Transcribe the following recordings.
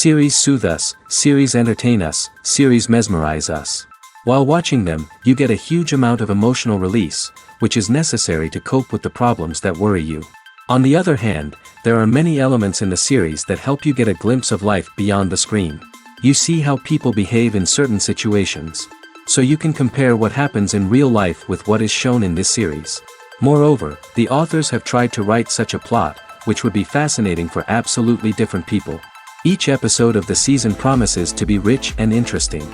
Series soothe us, series entertain us, series mesmerize us. While watching them, you get a huge amount of emotional release, which is necessary to cope with the problems that worry you. On the other hand, there are many elements in the series that help you get a glimpse of life beyond the screen. You see how people behave in certain situations. So you can compare what happens in real life with what is shown in this series. Moreover, the authors have tried to write such a plot, which would be fascinating for absolutely different people. Each episode of the season promises to be rich and interesting.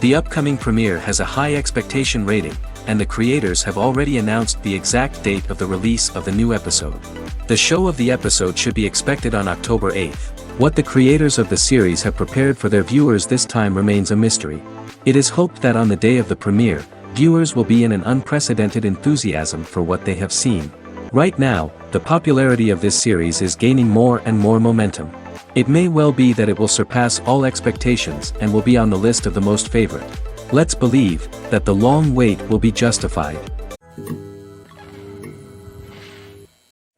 The upcoming premiere has a high expectation rating, and the creators have already announced the exact date of the release of the new episode. The show of the episode should be expected on October 8th. What the creators of the series have prepared for their viewers this time remains a mystery. It is hoped that on the day of the premiere, viewers will be in an unprecedented enthusiasm for what they have seen. Right now, the popularity of this series is gaining more and more momentum. It may well be that it will surpass all expectations and will be on the list of the most favorite. Let's believe that the long wait will be justified.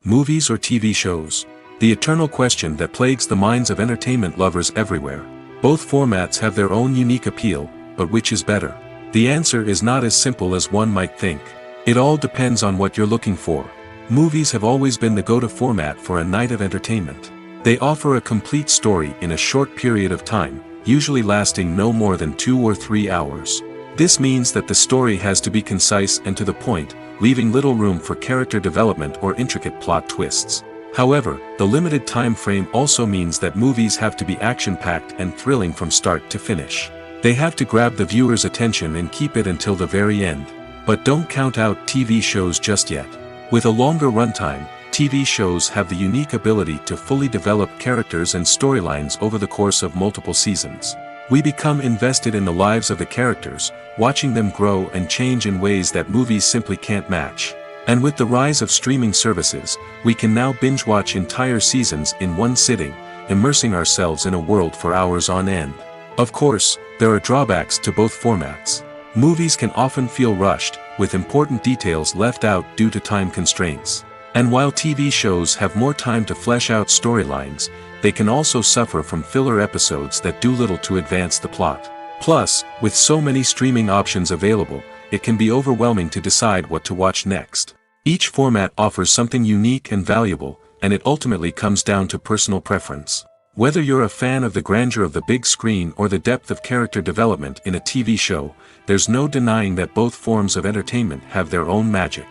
Movies or TV shows? The eternal question that plagues the minds of entertainment lovers everywhere. Both formats have their own unique appeal, but which is better? The answer is not as simple as one might think. It all depends on what you're looking for. Movies have always been the go-to format for a night of entertainment. They offer a complete story in a short period of time, usually lasting no more than 2 or 3 hours. This means that the story has to be concise and to the point, leaving little room for character development or intricate plot twists. However, the limited time frame also means that movies have to be action-packed and thrilling from start to finish. They have to grab the viewer's attention and keep it until the very end. But don't count out TV shows just yet. With a longer runtime, TV shows have the unique ability to fully develop characters and storylines over the course of multiple seasons. We become invested in the lives of the characters, watching them grow and change in ways that movies simply can't match. And with the rise of streaming services, we can now binge-watch entire seasons in one sitting, immersing ourselves in a world for hours on end. Of course, there are drawbacks to both formats. Movies can often feel rushed, with important details left out due to time constraints. And while TV shows have more time to flesh out storylines, they can also suffer from filler episodes that do little to advance the plot. Plus, with so many streaming options available, it can be overwhelming to decide what to watch next. Each format offers something unique and valuable, and it ultimately comes down to personal preference. Whether you're a fan of the grandeur of the big screen or the depth of character development in a TV show, there's no denying that both forms of entertainment have their own magic.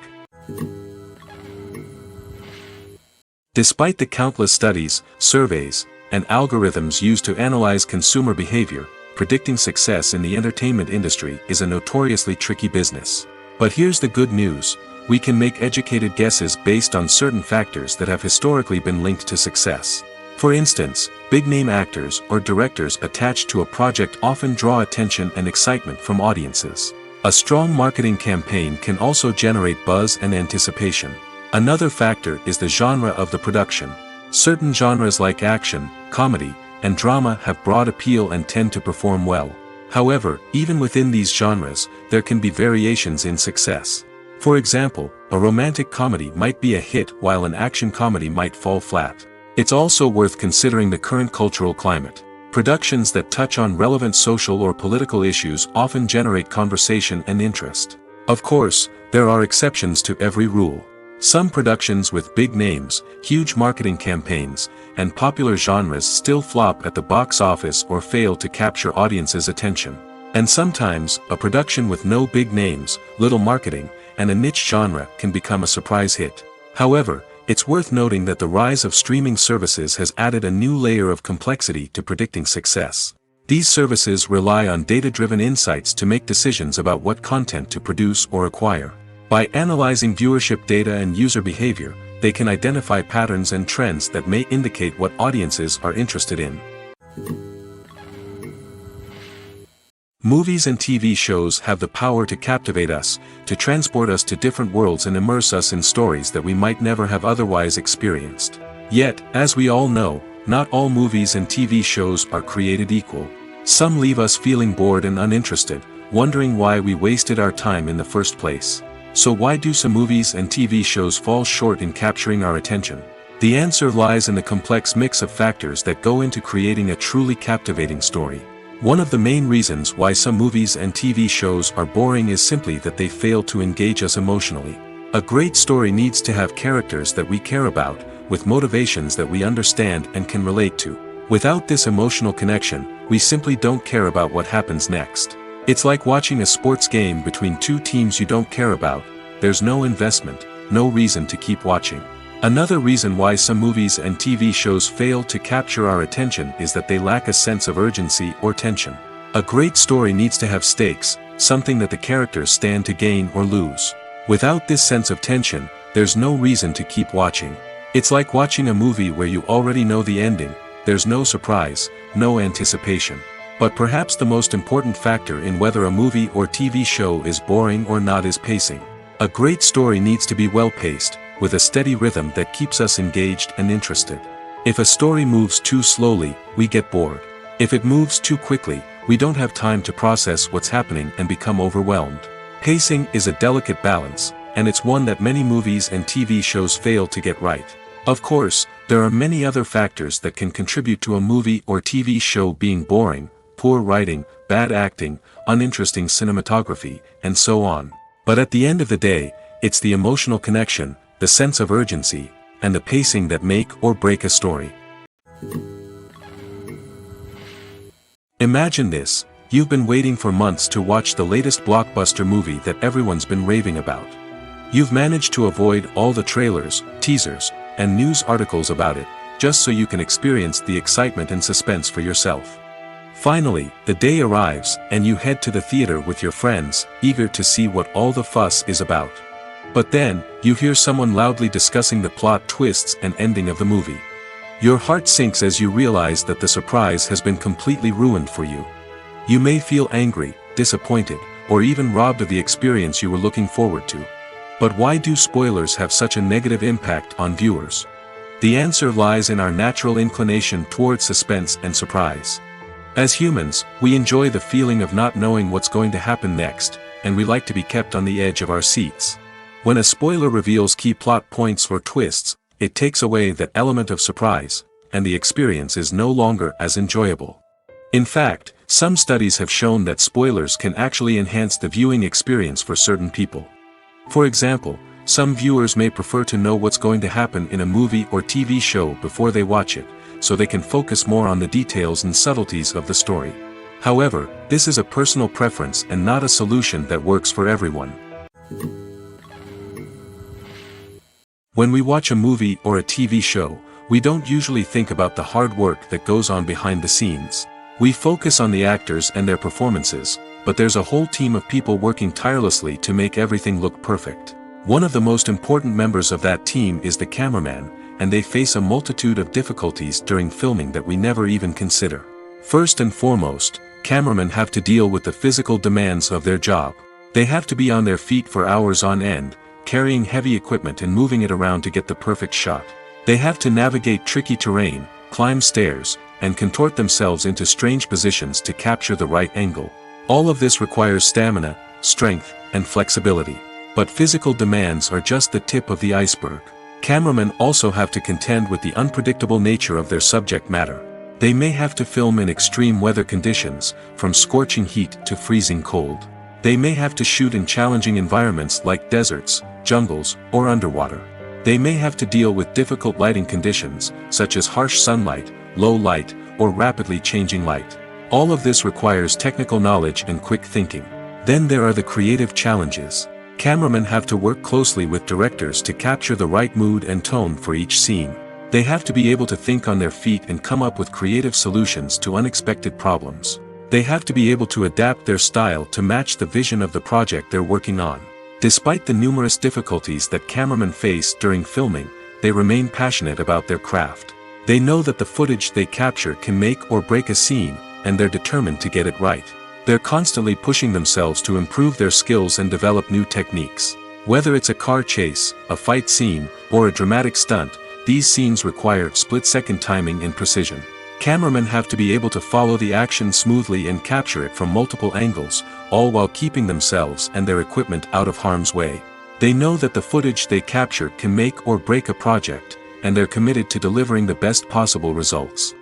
Despite the countless studies, surveys, and algorithms used to analyze consumer behavior, predicting success in the entertainment industry is a notoriously tricky business. But here's the good news: we can make educated guesses based on certain factors that have historically been linked to success. For instance, big-name actors or directors attached to a project often draw attention and excitement from audiences. A strong marketing campaign can also generate buzz and anticipation. Another factor is the genre of the production. Certain genres like action, comedy, and drama have broad appeal and tend to perform well. However, even within these genres, there can be variations in success. For example, a romantic comedy might be a hit while an action comedy might fall flat. It's also worth considering the current cultural climate. Productions that touch on relevant social or political issues often generate conversation and interest. Of course, there are exceptions to every rule. Some productions with big names, huge marketing campaigns, and popular genres still flop at the box office or fail to capture audiences' attention. And sometimes, a production with no big names, little marketing, and a niche genre can become a surprise hit. However, it's worth noting that the rise of streaming services has added a new layer of complexity to predicting success. These services rely on data-driven insights to make decisions about what content to produce or acquire. By analyzing viewership data and user behavior, they can identify patterns and trends that may indicate what audiences are interested in. Movies and TV shows have the power to captivate us, to transport us to different worlds and immerse us in stories that we might never have otherwise experienced. Yet, as we all know, not all movies and TV shows are created equal. Some leave us feeling bored and uninterested, wondering why we wasted our time in the first place. So why do some movies and TV shows fall short in capturing our attention? The answer lies in the complex mix of factors that go into creating a truly captivating story. One of the main reasons why some movies and TV shows are boring is simply that they fail to engage us emotionally. A great story needs to have characters that we care about, with motivations that we understand and can relate to. Without this emotional connection, we simply don't care about what happens next. It's like watching a sports game between two teams you don't care about. There's no investment, no reason to keep watching. Another reason why some movies and TV shows fail to capture our attention is that they lack a sense of urgency or tension. A great story needs to have stakes, something that the characters stand to gain or lose. Without this sense of tension, there's no reason to keep watching. It's like watching a movie where you already know the ending. There's no surprise, no anticipation. But perhaps the most important factor in whether a movie or TV show is boring or not is pacing. A great story needs to be well-paced, with a steady rhythm that keeps us engaged and interested. If a story moves too slowly, we get bored. If it moves too quickly, we don't have time to process what's happening and become overwhelmed. Pacing is a delicate balance, and it's one that many movies and TV shows fail to get right. Of course, there are many other factors that can contribute to a movie or TV show being boring: poor writing, bad acting, uninteresting cinematography, and so on. But at the end of the day, it's the emotional connection, the sense of urgency, and the pacing that make or break a story. Imagine this: you've been waiting for months to watch the latest blockbuster movie that everyone's been raving about. You've managed to avoid all the trailers, teasers, and news articles about it, just so you can experience the excitement and suspense for yourself. Finally, the day arrives, and you head to the theater with your friends, eager to see what all the fuss is about. But then, you hear someone loudly discussing the plot twists and ending of the movie. Your heart sinks as you realize that the surprise has been completely ruined for you. You may feel angry, disappointed, or even robbed of the experience you were looking forward to. But why do spoilers have such a negative impact on viewers? The answer lies in our natural inclination towards suspense and surprise. As humans, we enjoy the feeling of not knowing what's going to happen next, and we like to be kept on the edge of our seats. When a spoiler reveals key plot points or twists, it takes away that element of surprise, and the experience is no longer as enjoyable. In fact, some studies have shown that spoilers can actually enhance the viewing experience for certain people. For example, some viewers may prefer to know what's going to happen in a movie or TV show before they watch it, so they can focus more on the details and subtleties of the story. However, this is a personal preference and not a solution that works for everyone. When we watch a movie or a TV show, we don't usually think about the hard work that goes on behind the scenes. We focus on the actors and their performances, but there's a whole team of people working tirelessly to make everything look perfect. One of the most important members of that team is the cameraman, and they face a multitude of difficulties during filming that we never even consider. First and foremost, cameramen have to deal with the physical demands of their job. They have to be on their feet for hours on end, carrying heavy equipment and moving it around to get the perfect shot. They have to navigate tricky terrain, climb stairs, and contort themselves into strange positions to capture the right angle. All of this requires stamina, strength, and flexibility. But physical demands are just the tip of the iceberg. Cameramen also have to contend with the unpredictable nature of their subject matter. They may have to film in extreme weather conditions, from scorching heat to freezing cold. They may have to shoot in challenging environments like deserts, jungles, or underwater. They may have to deal with difficult lighting conditions, such as harsh sunlight, low light, or rapidly changing light. All of this requires technical knowledge and quick thinking. Then there are the creative challenges. Cameramen have to work closely with directors to capture the right mood and tone for each scene. They have to be able to think on their feet and come up with creative solutions to unexpected problems. They have to be able to adapt their style to match the vision of the project they're working on. Despite the numerous difficulties that cameramen face during filming, they remain passionate about their craft. They know that the footage they capture can make or break a scene, and they're determined to get it right. They're constantly pushing themselves to improve their skills and develop new techniques. Whether it's a car chase, a fight scene, or a dramatic stunt, these scenes require split-second timing and precision. Cameramen have to be able to follow the action smoothly and capture it from multiple angles, all while keeping themselves and their equipment out of harm's way. They know that the footage they capture can make or break a project, and they're committed to delivering the best possible results.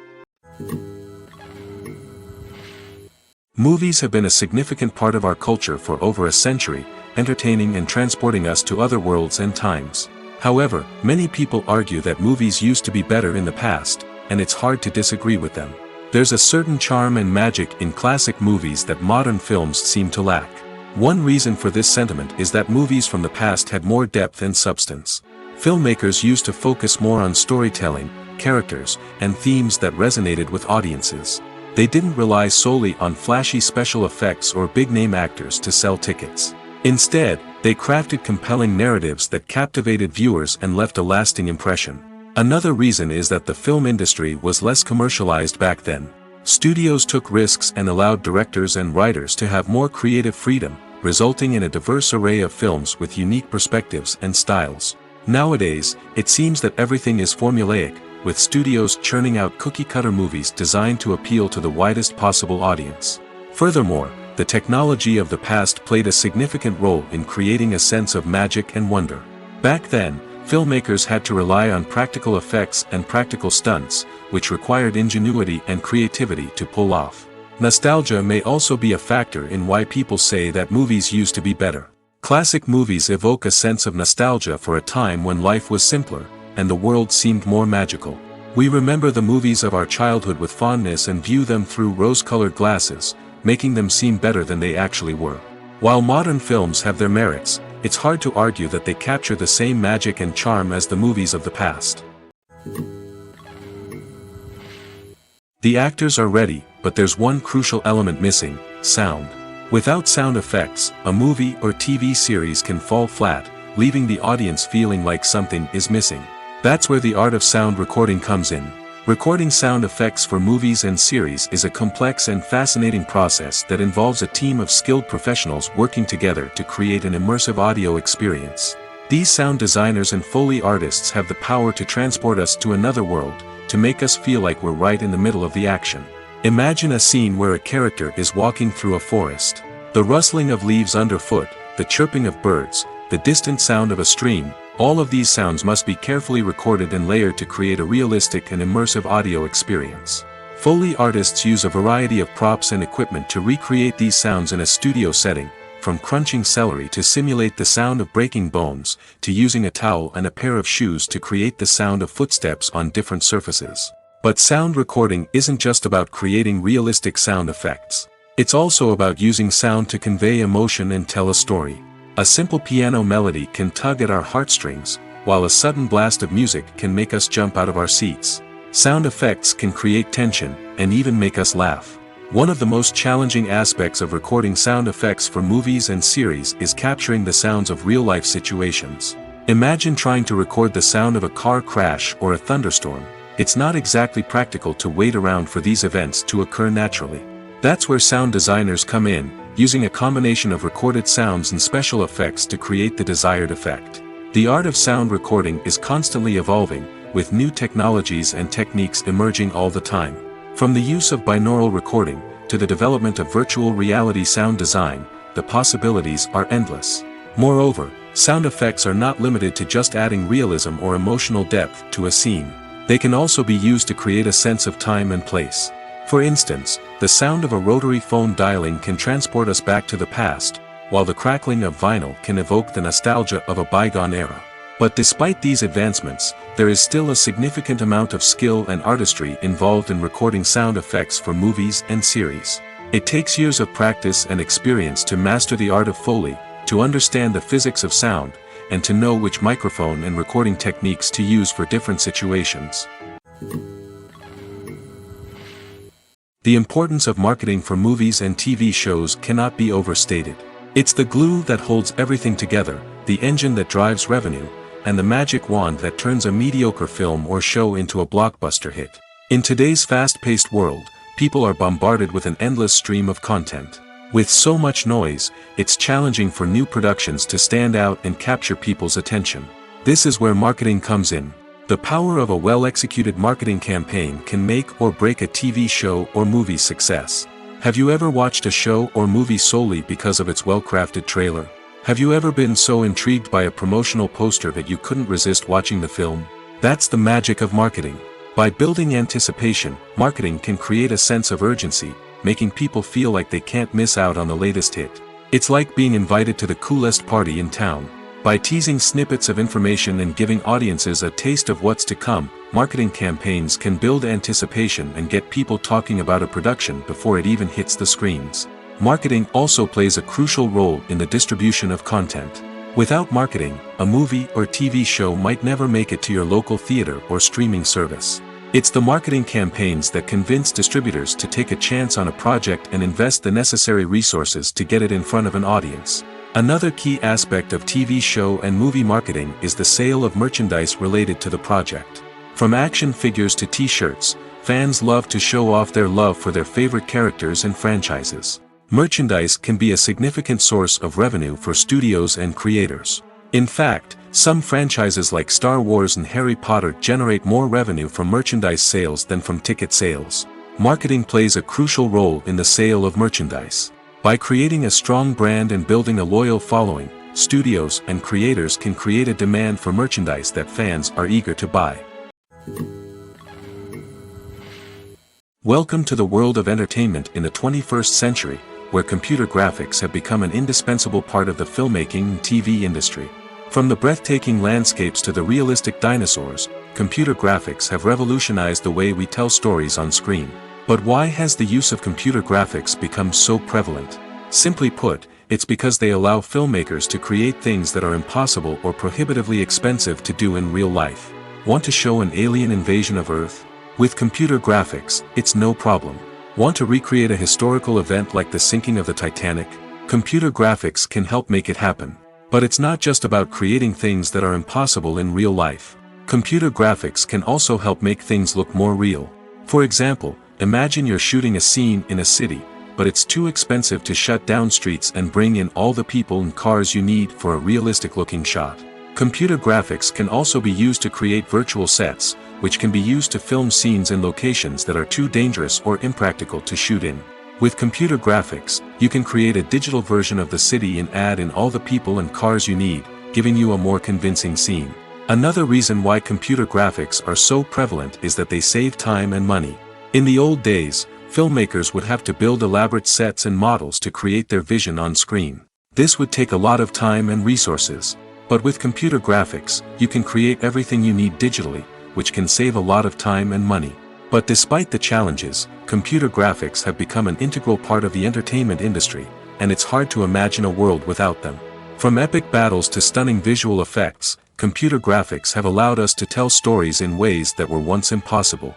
Movies have been a significant part of our culture for over a century, entertaining and transporting us to other worlds and times. However, many people argue that movies used to be better in the past, and it's hard to disagree with them. There's a certain charm and magic in classic movies that modern films seem to lack. One reason for this sentiment is that movies from the past had more depth and substance. Filmmakers used to focus more on storytelling, characters, and themes that resonated with audiences. They didn't rely solely on flashy special effects or big-name actors to sell tickets. Instead, they crafted compelling narratives that captivated viewers and left a lasting impression. Another reason is that the film industry was less commercialized back then. Studios took risks and allowed directors and writers to have more creative freedom, resulting in a diverse array of films with unique perspectives and styles. Nowadays, it seems that everything is formulaic, with studios churning out cookie-cutter movies designed to appeal to the widest possible audience. Furthermore, the technology of the past played a significant role in creating a sense of magic and wonder. Back then, filmmakers had to rely on practical effects and practical stunts, which required ingenuity and creativity to pull off. Nostalgia may also be a factor in why people say that movies used to be better. Classic movies evoke a sense of nostalgia for a time when life was simpler, and the world seemed more magical. We remember the movies of our childhood with fondness and view them through rose-colored glasses, making them seem better than they actually were. While modern films have their merits, it's hard to argue that they capture the same magic and charm as the movies of the past. The actors are ready, but there's one crucial element missing: sound. Without sound effects, a movie or TV series can fall flat, leaving the audience feeling like something is missing. That's where the art of sound recording comes in. Recording sound effects for movies and series is a complex and fascinating process that involves a team of skilled professionals working together to create an immersive audio experience. These sound designers and Foley artists have the power to transport us to another world, to make us feel like we're right in the middle of the action. Imagine a scene where a character is walking through a forest. The rustling of leaves underfoot, the chirping of birds, the distant sound of a stream, all of these sounds must be carefully recorded and layered to create a realistic and immersive audio experience. Foley artists use a variety of props and equipment to recreate these sounds in a studio setting, from crunching celery to simulate the sound of breaking bones, to using a towel and a pair of shoes to create the sound of footsteps on different surfaces. But sound recording isn't just about creating realistic sound effects. It's also about using sound to convey emotion and tell a story. A simple piano melody can tug at our heartstrings, while a sudden blast of music can make us jump out of our seats. Sound effects can create tension, and even make us laugh. One of the most challenging aspects of recording sound effects for movies and series is capturing the sounds of real-life situations. Imagine trying to record the sound of a car crash or a thunderstorm. It's not exactly practical to wait around for these events to occur naturally. That's where sound designers come in, using a combination of recorded sounds and special effects to create the desired effect. The art of sound recording is constantly evolving, with new technologies and techniques emerging all the time. From the use of binaural recording, to the development of virtual reality sound design, the possibilities are endless. Moreover, sound effects are not limited to just adding realism or emotional depth to a scene. They can also be used to create a sense of time and place. For instance, the sound of a rotary phone dialing can transport us back to the past, while the crackling of vinyl can evoke the nostalgia of a bygone era. But despite these advancements, there is still a significant amount of skill and artistry involved in recording sound effects for movies and series. It takes years of practice and experience to master the art of Foley, to understand the physics of sound, and to know which microphone and recording techniques to use for different situations. The importance of marketing for movies and TV shows cannot be overstated. It's the glue that holds everything together, the engine that drives revenue, and the magic wand that turns a mediocre film or show into a blockbuster hit. In today's fast-paced world, people are bombarded with an endless stream of content. With so much noise, it's challenging for new productions to stand out and capture people's attention. This is where marketing comes in. The power of a well-executed marketing campaign can make or break a TV show or movie's success. Have you ever watched a show or movie solely because of its well-crafted trailer? Have you ever been so intrigued by a promotional poster that you couldn't resist watching the film? That's the magic of marketing. By building anticipation, marketing can create a sense of urgency, making people feel like they can't miss out on the latest hit. It's like being invited to the coolest party in town. By teasing snippets of information and giving audiences a taste of what's to come, marketing campaigns can build anticipation and get people talking about a production before it even hits the screens. Marketing also plays a crucial role in the distribution of content. Without marketing, a movie or TV show might never make it to your local theater or streaming service. It's the marketing campaigns that convince distributors to take a chance on a project and invest the necessary resources to get it in front of an audience. Another key aspect of TV show and movie marketing is the sale of merchandise related to the project. From action figures to t-shirts, fans love to show off their love for their favorite characters and franchises. Merchandise can be a significant source of revenue for studios and creators. In fact, some franchises like Star Wars and Harry Potter generate more revenue from merchandise sales than from ticket sales. Marketing plays a crucial role in the sale of merchandise. By creating a strong brand and building a loyal following, studios and creators can create a demand for merchandise that fans are eager to buy. Welcome to the world of entertainment in the 21st century, where computer graphics have become an indispensable part of the filmmaking and TV industry. From the breathtaking landscapes to the realistic dinosaurs, computer graphics have revolutionized the way we tell stories on screen. But why has the use of computer graphics become so prevalent? Simply put, it's because they allow filmmakers to create things that are impossible or prohibitively expensive to do in real life. Want to show an alien invasion of Earth? With computer graphics, it's no problem. Want to recreate a historical event like the sinking of the Titanic? Computer graphics can help make it happen. But it's not just about creating things that are impossible in real life. Computer graphics can also help make things look more real. For example, imagine you're shooting a scene in a city, but it's too expensive to shut down streets and bring in all the people and cars you need for a realistic-looking shot. Computer graphics can also be used to create virtual sets, which can be used to film scenes in locations that are too dangerous or impractical to shoot in. With computer graphics, you can create a digital version of the city and add in all the people and cars you need, giving you a more convincing scene. Another reason why computer graphics are so prevalent is that they save time and money. In the old days, filmmakers would have to build elaborate sets and models to create their vision on screen. This would take a lot of time and resources. But with computer graphics, you can create everything you need digitally, which can save a lot of time and money. But despite the challenges, computer graphics have become an integral part of the entertainment industry, and it's hard to imagine a world without them. From epic battles to stunning visual effects, computer graphics have allowed us to tell stories in ways that were once impossible.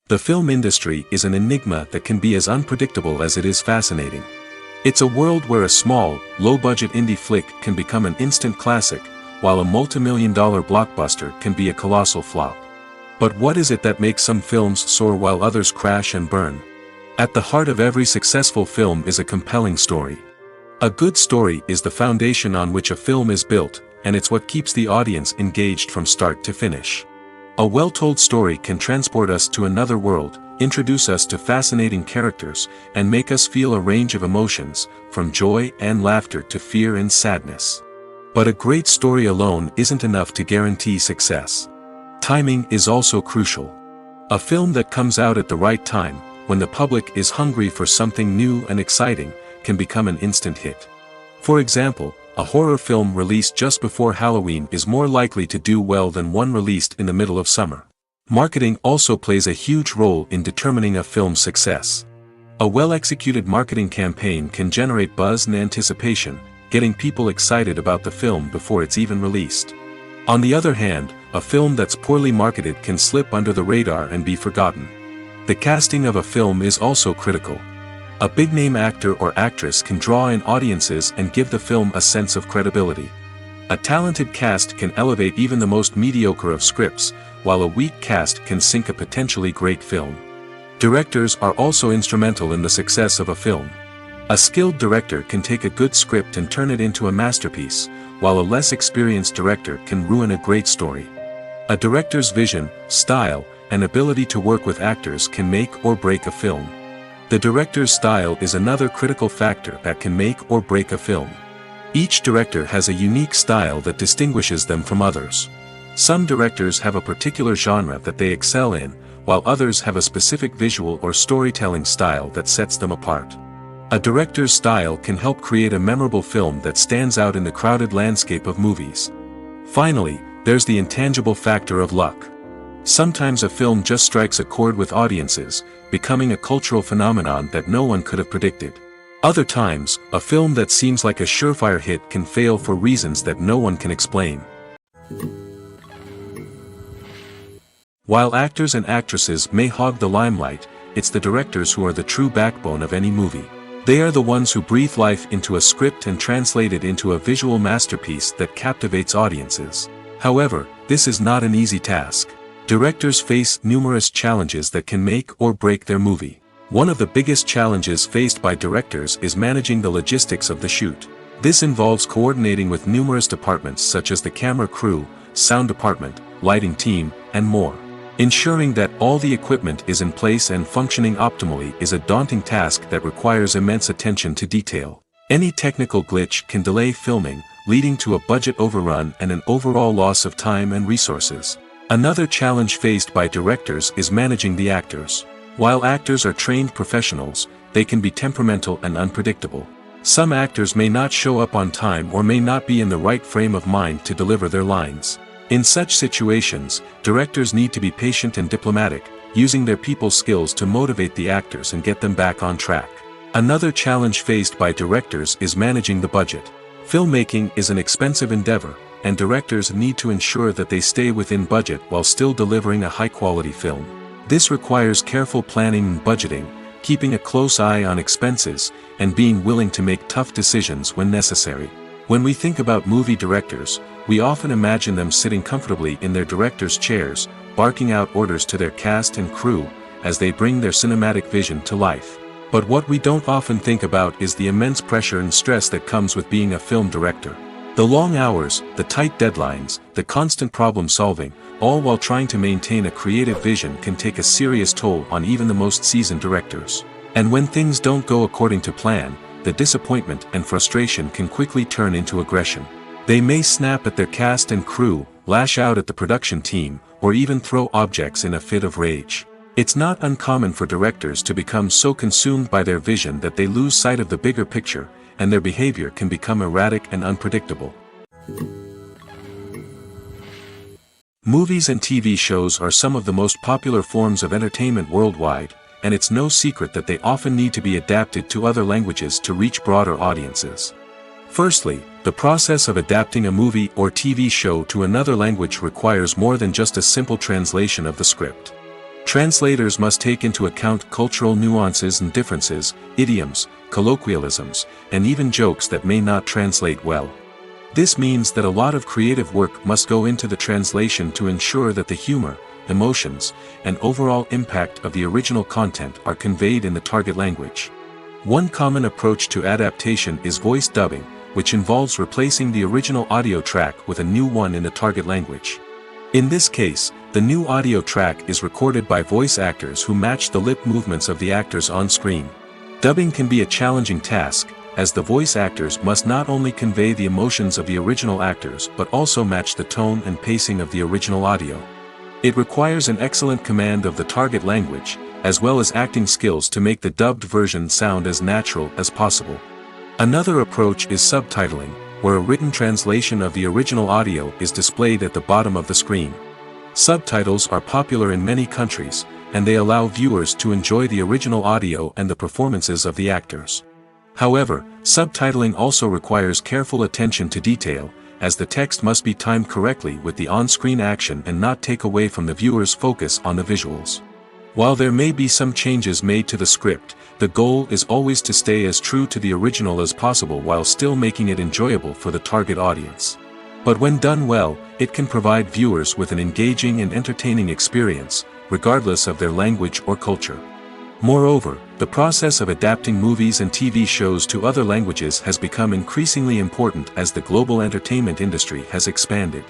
The film industry is an enigma that can be as unpredictable as it is fascinating. It's a world where a small, low-budget indie flick can become an instant classic, while a multi-million-dollar blockbuster can be a colossal flop. But what is it that makes some films soar while others crash and burn? At the heart of every successful film is a compelling story. A good story is the foundation on which a film is built, and it's what keeps the audience engaged from start to finish. A well-told story can transport us to another world, introduce us to fascinating characters, and make us feel a range of emotions, from joy and laughter to fear and sadness. But a great story alone isn't enough to guarantee success. Timing is also crucial. A film that comes out at the right time, when the public is hungry for something new and exciting, can become an instant hit. For example, a horror film released just before Halloween is more likely to do well than one released in the middle of summer. Marketing also plays a huge role in determining a film's success. A well-executed marketing campaign can generate buzz and anticipation, getting people excited about the film before it's even released. On the other hand, a film that's poorly marketed can slip under the radar and be forgotten. The casting of a film is also critical. A big-name actor or actress can draw in audiences and give the film a sense of credibility. A talented cast can elevate even the most mediocre of scripts, while a weak cast can sink a potentially great film. Directors are also instrumental in the success of a film. A skilled director can take a good script and turn it into a masterpiece, while a less experienced director can ruin a great story. A director's vision, style, and ability to work with actors can make or break a film. The director's style is another critical factor that can make or break a film. Each director has a unique style that distinguishes them from others. Some directors have a particular genre that they excel in, while others have a specific visual or storytelling style that sets them apart. A director's style can help create a memorable film that stands out in the crowded landscape of movies. Finally, there's the intangible factor of luck. Sometimes a film just strikes a chord with audiences, becoming a cultural phenomenon that no one could have predicted. Other times, a film that seems like a surefire hit can fail for reasons that no one can explain. While actors and actresses may hog the limelight, it's the directors who are the true backbone of any movie. They are the ones who breathe life into a script and translate it into a visual masterpiece that captivates audiences. However, this is not an easy task. Directors face numerous challenges that can make or break their movie. One of the biggest challenges faced by directors is managing the logistics of the shoot. This involves coordinating with numerous departments such as the camera crew, sound department, lighting team, and more. Ensuring that all the equipment is in place and functioning optimally is a daunting task that requires immense attention to detail. Any technical glitch can delay filming, leading to a budget overrun and an overall loss of time and resources. Another challenge faced by directors is managing the actors. While actors are trained professionals, they can be temperamental and unpredictable. Some actors may not show up on time or may not be in the right frame of mind to deliver their lines. In such situations, directors need to be patient and diplomatic, using their people skills to motivate the actors and get them back on track. Another challenge faced by directors is managing the budget. Filmmaking is an expensive endeavor, and directors need to ensure that they stay within budget while still delivering a high-quality film. This requires careful planning and budgeting, keeping a close eye on expenses, and being willing to make tough decisions when necessary. When we think about movie directors, we often imagine them sitting comfortably in their director's chairs, barking out orders to their cast and crew, as they bring their cinematic vision to life. But what we don't often think about is the immense pressure and stress that comes with being a film director. The long hours, the tight deadlines, the constant problem solving, all while trying to maintain a creative vision can take a serious toll on even the most seasoned directors. And when things don't go according to plan, the disappointment and frustration can quickly turn into aggression. They may snap at their cast and crew, lash out at the production team, or even throw objects in a fit of rage. It's not uncommon for directors to become so consumed by their vision that they lose sight of the bigger picture, and their behavior can become erratic and unpredictable. Movies and TV shows are some of the most popular forms of entertainment worldwide, and it's no secret that they often need to be adapted to other languages to reach broader audiences. Firstly, the process of adapting a movie or TV show to another language requires more than just a simple translation of the script. Translators must take into account cultural nuances and differences, idioms, colloquialisms, and even jokes that may not translate well. This means that a lot of creative work must go into the translation to ensure that the humor, emotions, and overall impact of the original content are conveyed in the target language. One common approach to adaptation is voice dubbing, which involves replacing the original audio track with a new one in the target language. In this case, the new audio track is recorded by voice actors who match the lip movements of the actors on screen. Dubbing can be a challenging task, as the voice actors must not only convey the emotions of the original actors but also match the tone and pacing of the original audio. It requires an excellent command of the target language, as well as acting skills to make the dubbed version sound as natural as possible. Another approach is subtitling, where a written translation of the original audio is displayed at the bottom of the screen. Subtitles are popular in many countries, and they allow viewers to enjoy the original audio and the performances of the actors. However, subtitling also requires careful attention to detail, as the text must be timed correctly with the on-screen action and not take away from the viewer's focus on the visuals. While there may be some changes made to the script, the goal is always to stay as true to the original as possible while still making it enjoyable for the target audience. But when done well, it can provide viewers with an engaging and entertaining experience, regardless of their language or culture. Moreover, the process of adapting movies and TV shows to other languages has become increasingly important as the global entertainment industry has expanded.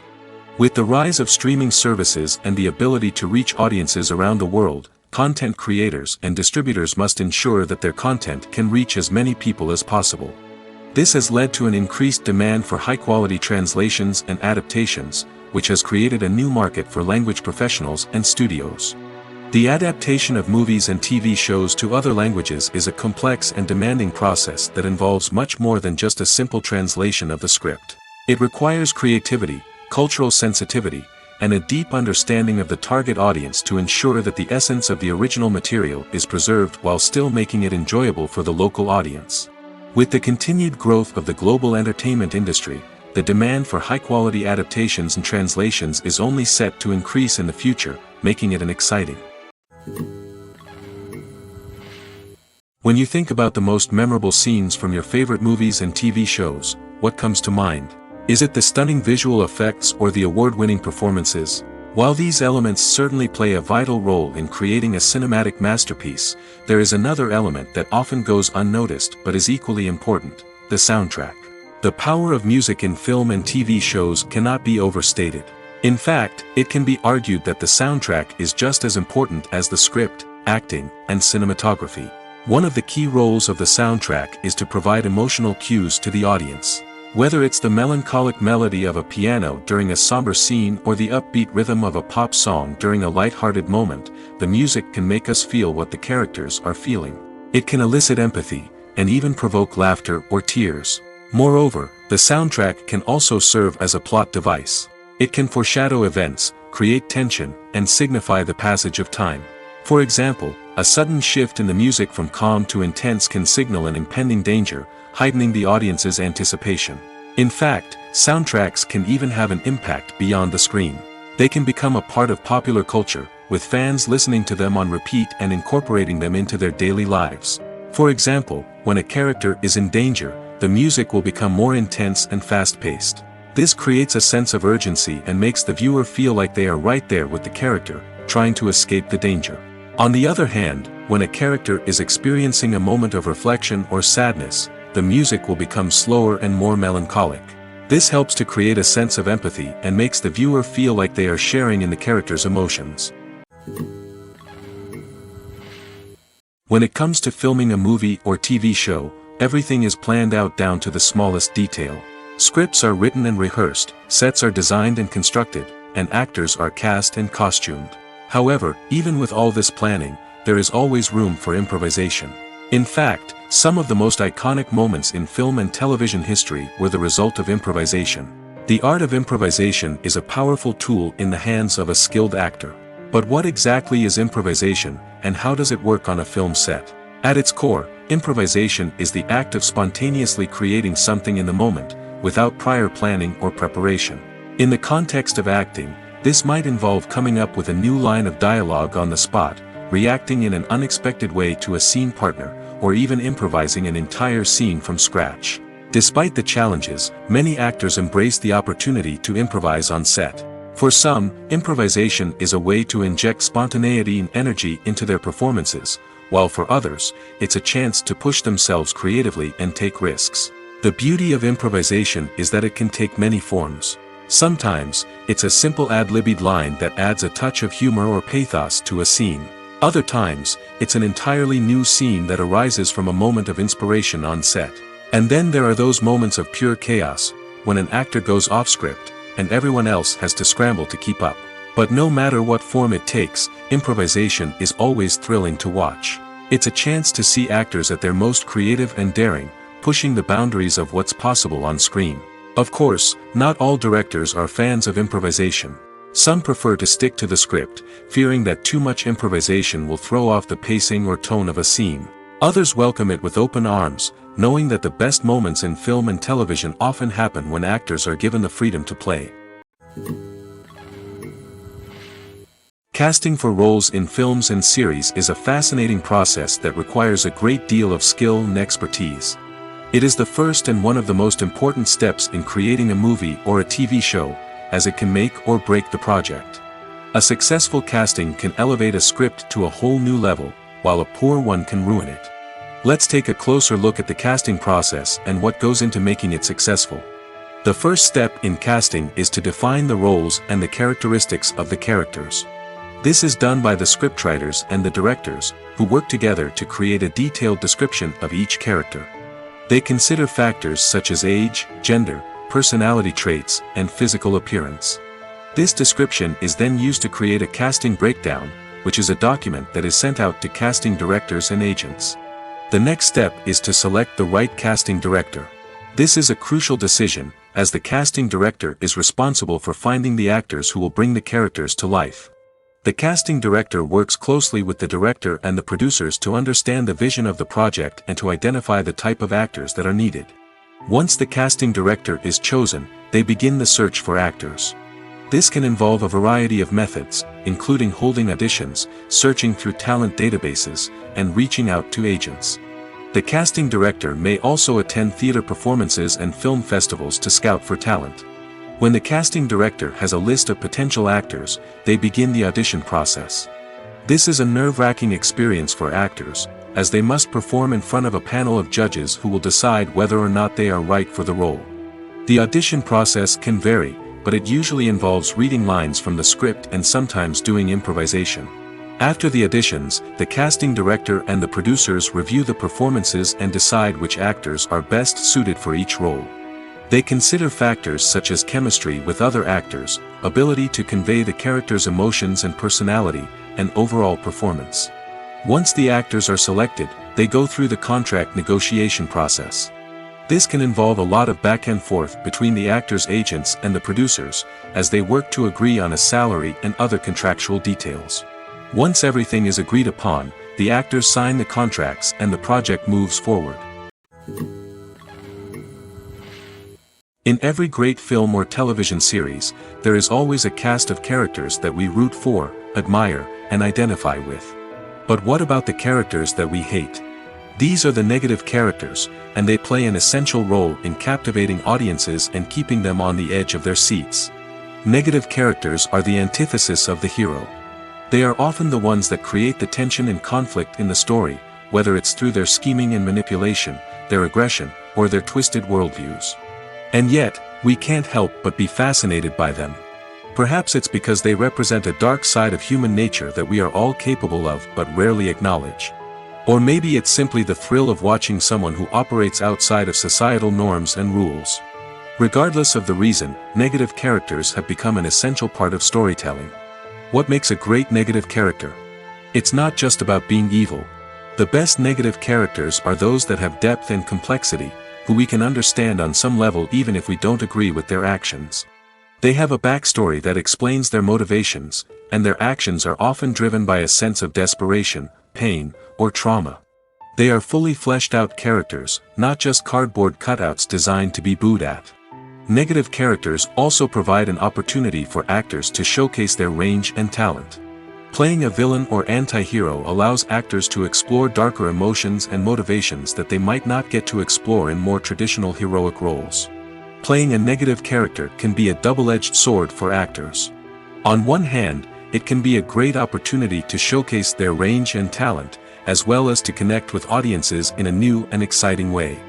With the rise of streaming services and the ability to reach audiences around the world, content creators and distributors must ensure that their content can reach as many people as possible. This has led to an increased demand for high-quality translations and adaptations, which has created a new market for language professionals and studios. The adaptation of movies and TV shows to other languages is a complex and demanding process that involves much more than just a simple translation of the script. It requires creativity, cultural sensitivity, and a deep understanding of the target audience to ensure that the essence of the original material is preserved while still making it enjoyable for the local audience. With the continued growth of the global entertainment industry, the demand for high-quality adaptations and translations is only set to increase in the future, making it an exciting. When you think about the most memorable scenes from your favorite movies and TV shows, what comes to mind? Is it the stunning visual effects or the award-winning performances? While these elements certainly play a vital role in creating a cinematic masterpiece, there is another element that often goes unnoticed but is equally important: the soundtrack. The power of music in film and TV shows cannot be overstated. In fact, it can be argued that the soundtrack is just as important as the script, acting, and cinematography. One of the key roles of the soundtrack is to provide emotional cues to the audience. Whether it's the melancholic melody of a piano during a somber scene or the upbeat rhythm of a pop song during a light-hearted moment, the music can make us feel what the characters are feeling. It can elicit empathy, and even provoke laughter or tears. Moreover, the soundtrack can also serve as a plot device. It can foreshadow events, create tension, and signify the passage of time. For example, a sudden shift in the music from calm to intense can signal an impending danger, heightening the audience's anticipation. In fact, soundtracks can even have an impact beyond the screen. They can become a part of popular culture, with fans listening to them on repeat and incorporating them into their daily lives. For example, when a character is in danger, the music will become more intense and fast-paced. This creates a sense of urgency and makes the viewer feel like they are right there with the character, trying to escape the danger. On the other hand, when a character is experiencing a moment of reflection or sadness, the music will become slower and more melancholic. This helps to create a sense of empathy and makes the viewer feel like they are sharing in the character's emotions. When it comes to filming a movie or TV show, everything is planned out down to the smallest detail. Scripts are written and rehearsed, sets are designed and constructed, and actors are cast and costumed. However, even with all this planning, there is always room for improvisation. In fact, some of the most iconic moments in film and television history were the result of improvisation. The art of improvisation is a powerful tool in the hands of a skilled actor. But what exactly is improvisation, and how does it work on a film set? At its core, improvisation is the act of spontaneously creating something in the moment, without prior planning or preparation. In the context of acting, this might involve coming up with a new line of dialogue on the spot, reacting in an unexpected way to a scene partner, or even improvising an entire scene from scratch. Despite the challenges, many actors embrace the opportunity to improvise on set. For some, improvisation is a way to inject spontaneity and energy into their performances, while for others, it's a chance to push themselves creatively and take risks. The beauty of improvisation is that it can take many forms. Sometimes, it's a simple ad-libbed line that adds a touch of humor or pathos to a scene. Other times, it's an entirely new scene that arises from a moment of inspiration on set. And then there are those moments of pure chaos, when an actor goes off script, and everyone else has to scramble to keep up. But no matter what form it takes, improvisation is always thrilling to watch. It's a chance to see actors at their most creative and daring, pushing the boundaries of what's possible on screen. Of course, not all directors are fans of improvisation. Some prefer to stick to the script, fearing that too much improvisation will throw off the pacing or tone of a scene. Others welcome it with open arms, knowing that the best moments in film and television often happen when actors are given the freedom to play. Casting for roles in films and series is a fascinating process that requires a great deal of skill and expertise. It is the first and one of the most important steps in creating a movie or a TV show, as it can make or break the project. A successful casting can elevate a script to a whole new level, while a poor one can ruin it. Let's take a closer look at the casting process and what goes into making it successful. The first step in casting is to define the roles and the characteristics of the characters. This is done by the scriptwriters and the directors, who work together to create a detailed description of each character. They consider factors such as age, gender, personality traits, and physical appearance. This description is then used to create a casting breakdown, which is a document that is sent out to casting directors and agents. The next step is to select the right casting director. This is a crucial decision, as the casting director is responsible for finding the actors who will bring the characters to life. The casting director works closely with the director and the producers to understand the vision of the project and to identify the type of actors that are needed. Once the casting director is chosen, they begin the search for actors. This can involve a variety of methods, including holding auditions, searching through talent databases, and reaching out to agents. The casting director may also attend theater performances and film festivals to scout for talent. When the casting director has a list of potential actors, they begin the audition process. This is a nerve-wracking experience for actors, as they must perform in front of a panel of judges who will decide whether or not they are right for the role. The audition process can vary, but it usually involves reading lines from the script and sometimes doing improvisation. After the auditions, the casting director and the producers review the performances and decide which actors are best suited for each role. They consider factors such as chemistry with other actors, ability to convey the character's emotions and personality, and overall performance. Once the actors are selected, they go through the contract negotiation process. This can involve a lot of back and forth between the actors' agents and the producers, as they work to agree on a salary and other contractual details. Once everything is agreed upon, the actors sign the contracts and the project moves forward. In every great film or television series, there is always a cast of characters that we root for, admire, and identify with. But what about the characters that we hate? These are the negative characters, and they play an essential role in captivating audiences and keeping them on the edge of their seats. Negative characters are the antithesis of the hero. They are often the ones that create the tension and conflict in the story, whether it's through their scheming and manipulation, their aggression, or their twisted worldviews. And yet, we can't help but be fascinated by them. Perhaps it's because they represent a dark side of human nature that we are all capable of but rarely acknowledge. Or maybe it's simply the thrill of watching someone who operates outside of societal norms and rules. Regardless of the reason, negative characters have become an essential part of storytelling. What makes a great negative character? It's not just about being evil. The best negative characters are those that have depth and complexity, who we can understand on some level even if we don't agree with their actions. They have a backstory that explains their motivations, and their actions are often driven by a sense of desperation, pain, or trauma. They are fully fleshed out characters, not just cardboard cutouts designed to be booed at. Negative characters also provide an opportunity for actors to showcase their range and talent. Playing a villain or anti-hero allows actors to explore darker emotions and motivations that they might not get to explore in more traditional heroic roles. Playing a negative character can be a double-edged sword for actors. On one hand, it can be a great opportunity to showcase their range and talent, as well as to connect with audiences in a new and exciting way.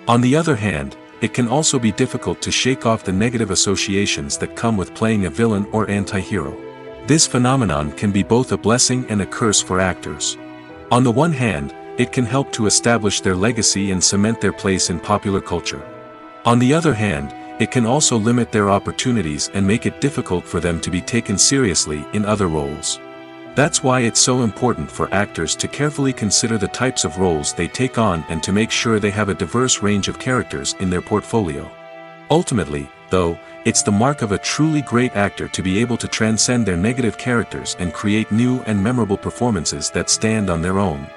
On the other hand, it can also be difficult to shake off the negative associations that come with playing a villain or anti-hero. This phenomenon can be both a blessing and a curse for actors. On the one hand, it can help to establish their legacy and cement their place in popular culture. On the other hand, it can also limit their opportunities and make it difficult for them to be taken seriously in other roles. That's why it's so important for actors to carefully consider the types of roles they take on and to make sure they have a diverse range of characters in their portfolio. Ultimately, though, it's the mark of a truly great actor to be able to transcend their negative characters and create new and memorable performances that stand on their own.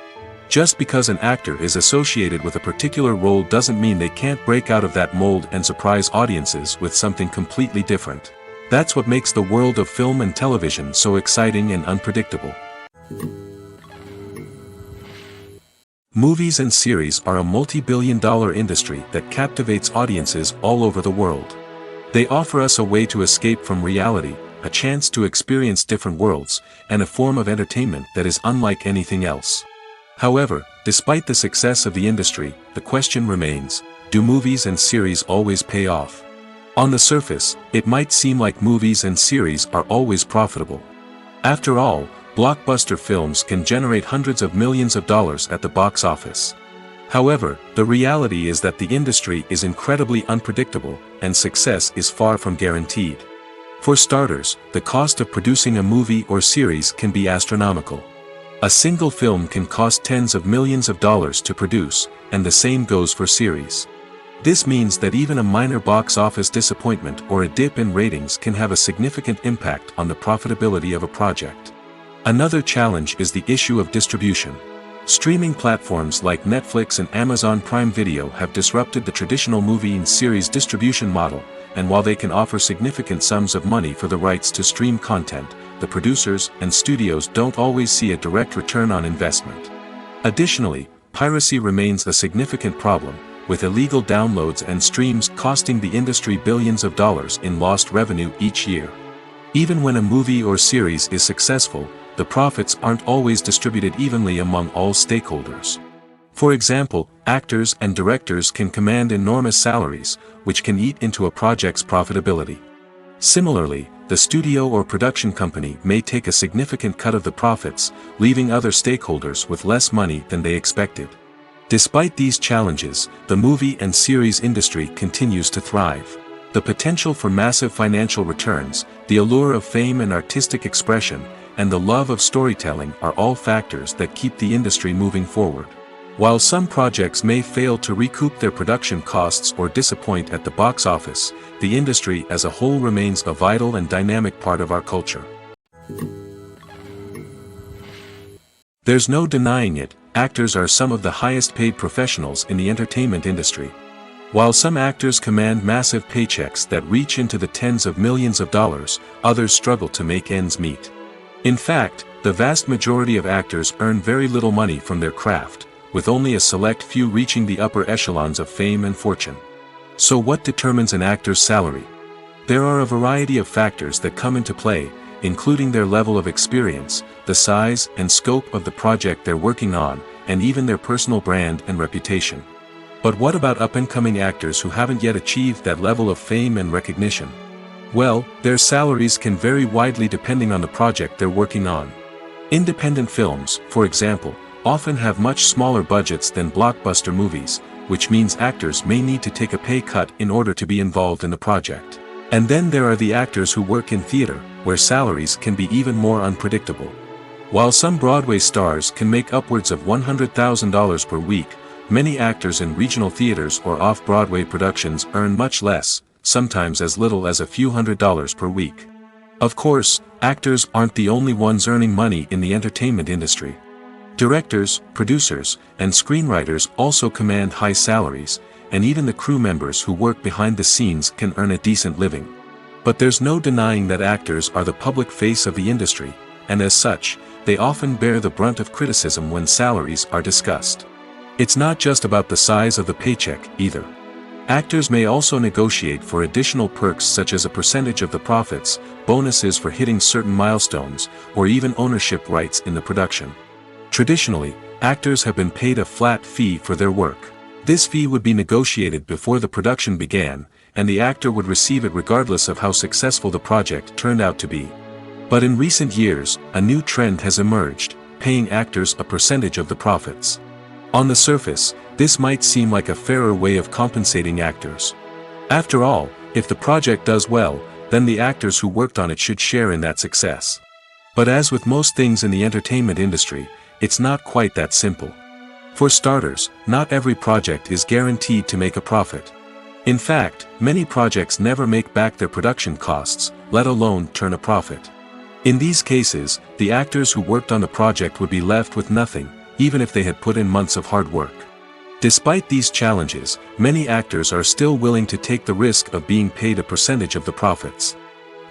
Just because an actor is associated with a particular role doesn't mean they can't break out of that mold and surprise audiences with something completely different. That's what makes the world of film and television so exciting and unpredictable. Movies and series are a multi-billion-dollar industry that captivates audiences all over the world. They offer us a way to escape from reality, a chance to experience different worlds, and a form of entertainment that is unlike anything else. However, despite the success of the industry, the question remains, do movies and series always pay off? On the surface, it might seem like movies and series are always profitable. After all, blockbuster films can generate hundreds of millions of dollars at the box office. However, the reality is that the industry is incredibly unpredictable, and success is far from guaranteed. For starters, the cost of producing a movie or series can be astronomical. A single film can cost tens of millions of dollars to produce, and the same goes for series. This means that even a minor box office disappointment or a dip in ratings can have a significant impact on the profitability of a project. Another challenge is the issue of distribution. Streaming platforms like Netflix and Amazon Prime Video have disrupted the traditional movie and series distribution model, and while they can offer significant sums of money for the rights to stream content, the producers and studios don't always see a direct return on investment. Additionally, piracy remains a significant problem, with illegal downloads and streams costing the industry billions of dollars in lost revenue each year. Even when a movie or series is successful, the profits aren't always distributed evenly among all stakeholders. For example, actors and directors can command enormous salaries, which can eat into a project's profitability. Similarly, the studio or production company may take a significant cut of the profits, leaving other stakeholders with less money than they expected. Despite these challenges, the movie and series industry continues to thrive. The potential for massive financial returns, the allure of fame and artistic expression, and the love of storytelling are all factors that keep the industry moving forward. While some projects may fail to recoup their production costs or disappoint at the box office, the industry as a whole remains a vital and dynamic part of our culture. There's no denying it, actors are some of the highest paid professionals in the entertainment industry. While some actors command massive paychecks that reach into the tens of millions of dollars, others struggle to make ends meet. In fact, the vast majority of actors earn very little money from their craft, with only a select few reaching the upper echelons of fame and fortune. So what determines an actor's salary? There are a variety of factors that come into play, including their level of experience, the size and scope of the project they're working on, and even their personal brand and reputation. But what about up-and-coming actors who haven't yet achieved that level of fame and recognition? Well, their salaries can vary widely depending on the project they're working on. Independent films, for example, often have much smaller budgets than blockbuster movies, which means actors may need to take a pay cut in order to be involved in the project. And then there are the actors who work in theater, where salaries can be even more unpredictable. While some Broadway stars can make upwards of $100,000 per week, many actors in regional theaters or off-Broadway productions earn much less, sometimes as little as a few $100s per week. Of course, actors aren't the only ones earning money in the entertainment industry. Directors, producers, and screenwriters also command high salaries, and even the crew members who work behind the scenes can earn a decent living. But there's no denying that actors are the public face of the industry, and as such, they often bear the brunt of criticism when salaries are discussed. It's not just about the size of the paycheck, either. Actors may also negotiate for additional perks such as a percentage of the profits, bonuses for hitting certain milestones, or even ownership rights in the production. Traditionally, actors have been paid a flat fee for their work. This fee would be negotiated before the production began, and the actor would receive it regardless of how successful the project turned out to be. But in recent years, a new trend has emerged, paying actors a percentage of the profits. On the surface, this might seem like a fairer way of compensating actors. After all, if the project does well, then the actors who worked on it should share in that success. But as with most things in the entertainment industry, it's not quite that simple. For starters, not every project is guaranteed to make a profit. In fact, many projects never make back their production costs, let alone turn a profit. In these cases, the actors who worked on the project would be left with nothing, even if they had put in months of hard work. Despite these challenges, many actors are still willing to take the risk of being paid a percentage of the profits.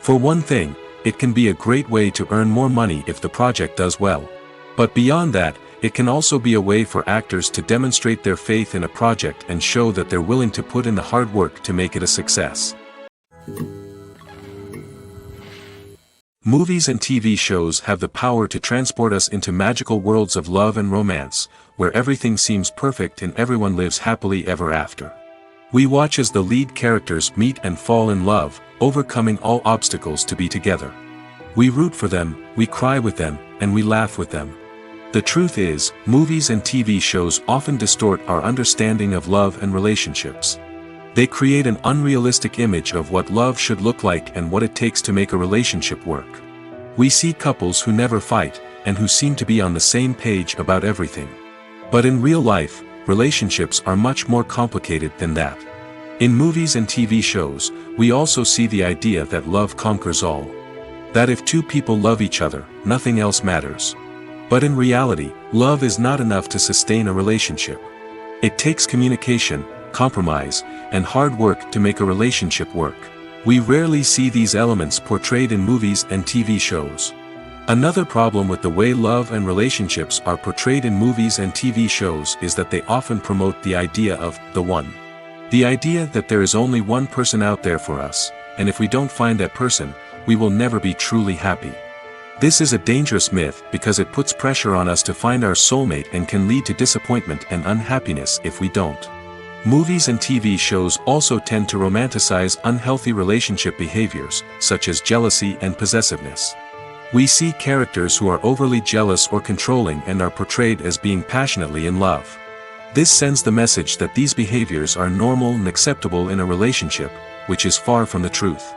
For one thing, it can be a great way to earn more money if the project does well. But beyond that, it can also be a way for actors to demonstrate their faith in a project and show that they're willing to put in the hard work to make it a success. Movies and TV shows have the power to transport us into magical worlds of love and romance, where everything seems perfect and everyone lives happily ever after. We watch as the lead characters meet and fall in love, overcoming all obstacles to be together. We root for them, we cry with them, and we laugh with them. The truth is, movies and TV shows often distort our understanding of love and relationships. They create an unrealistic image of what love should look like and what it takes to make a relationship work. We see couples who never fight, and who seem to be on the same page about everything. But in real life, relationships are much more complicated than that. In movies and TV shows, we also see the idea that love conquers all. That if two people love each other, nothing else matters. But in reality, love is not enough to sustain a relationship. It takes communication, compromise, and hard work to make a relationship work. We rarely see these elements portrayed in movies and TV shows. Another problem with the way love and relationships are portrayed in movies and TV shows is that they often promote the idea of the one. The idea that there is only one person out there for us, and if we don't find that person, we will never be truly happy. This is a dangerous myth because it puts pressure on us to find our soulmate and can lead to disappointment and unhappiness if we don't. Movies and TV shows also tend to romanticize unhealthy relationship behaviors, such as jealousy and possessiveness. We see characters who are overly jealous or controlling and are portrayed as being passionately in love. This sends the message that these behaviors are normal and acceptable in a relationship, which is far from the truth.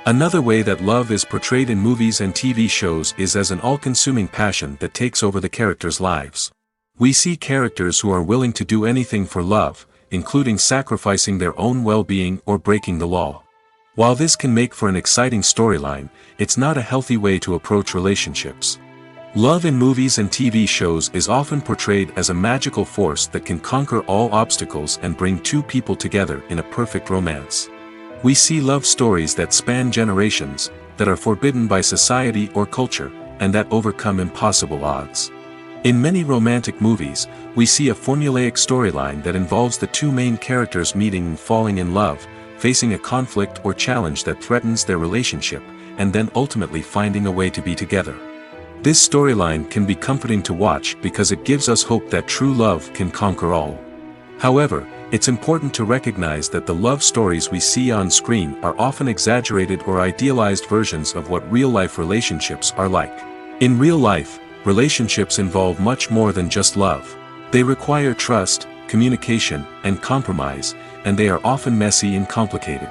Another way that love is portrayed in movies and TV shows is as an all-consuming passion that takes over the characters' lives. We see characters who are willing to do anything for love, including sacrificing their own well-being or breaking the law. While this can make for an exciting storyline, it's not a healthy way to approach relationships. Love in movies and TV shows is often portrayed as a magical force that can conquer all obstacles and bring two people together in a perfect romance. We see love stories that span generations, that are forbidden by society or culture, and that overcome impossible odds. In many romantic movies, we see a formulaic storyline that involves the two main characters meeting and falling in love, facing a conflict or challenge that threatens their relationship, and then ultimately finding a way to be together. This storyline can be comforting to watch because it gives us hope that true love can conquer all. However, it's important to recognize that the love stories we see on screen are often exaggerated or idealized versions of what real-life relationships are like. In real life, relationships involve much more than just love. They require trust, communication, and compromise, and they are often messy and complicated.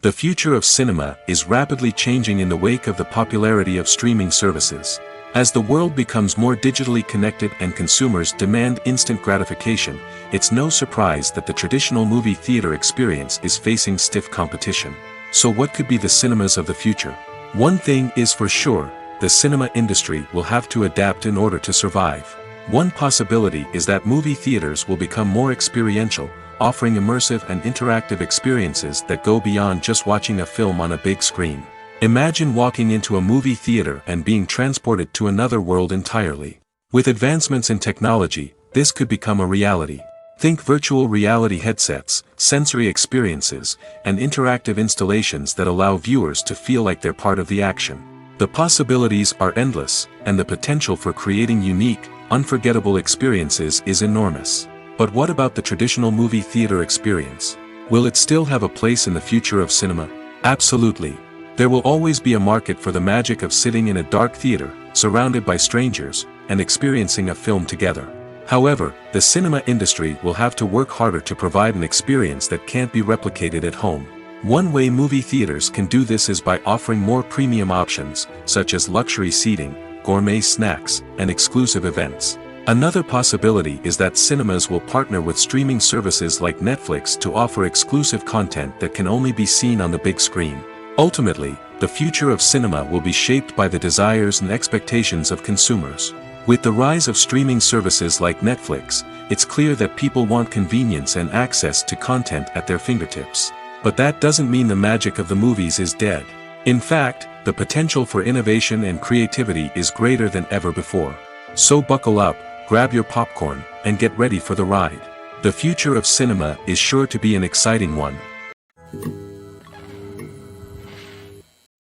The future of cinema is rapidly changing in the wake of the popularity of streaming services. As the world becomes more digitally connected and consumers demand instant gratification, it's no surprise that the traditional movie theater experience is facing stiff competition. So what could be the cinemas of the future? One thing is for sure, the cinema industry will have to adapt in order to survive. One possibility is that movie theaters will become more experiential, offering immersive and interactive experiences that go beyond just watching a film on a big screen. Imagine walking into a movie theater and being transported to another world entirely. With advancements in technology, this could become a reality. Think virtual reality headsets, sensory experiences, and interactive installations that allow viewers to feel like they're part of the action. The possibilities are endless, and the potential for creating unique, unforgettable experiences is enormous. But what about the traditional movie theater experience? Will it still have a place in the future of cinema? Absolutely. There will always be a market for the magic of sitting in a dark theater, surrounded by strangers, and experiencing a film together. However, the cinema industry will have to work harder to provide an experience that can't be replicated at home. One way movie theaters can do this is by offering more premium options, such as luxury seating, gourmet snacks, and exclusive events. Another possibility is that cinemas will partner with streaming services like Netflix to offer exclusive content that can only be seen on the big screen. Ultimately, the future of cinema will be shaped by the desires and expectations of consumers. With the rise of streaming services like Netflix, it's clear that people want convenience and access to content at their fingertips. But that doesn't mean the magic of the movies is dead. In fact, the potential for innovation and creativity is greater than ever before. So buckle up, grab your popcorn, and get ready for the ride. The future of cinema is sure to be an exciting one.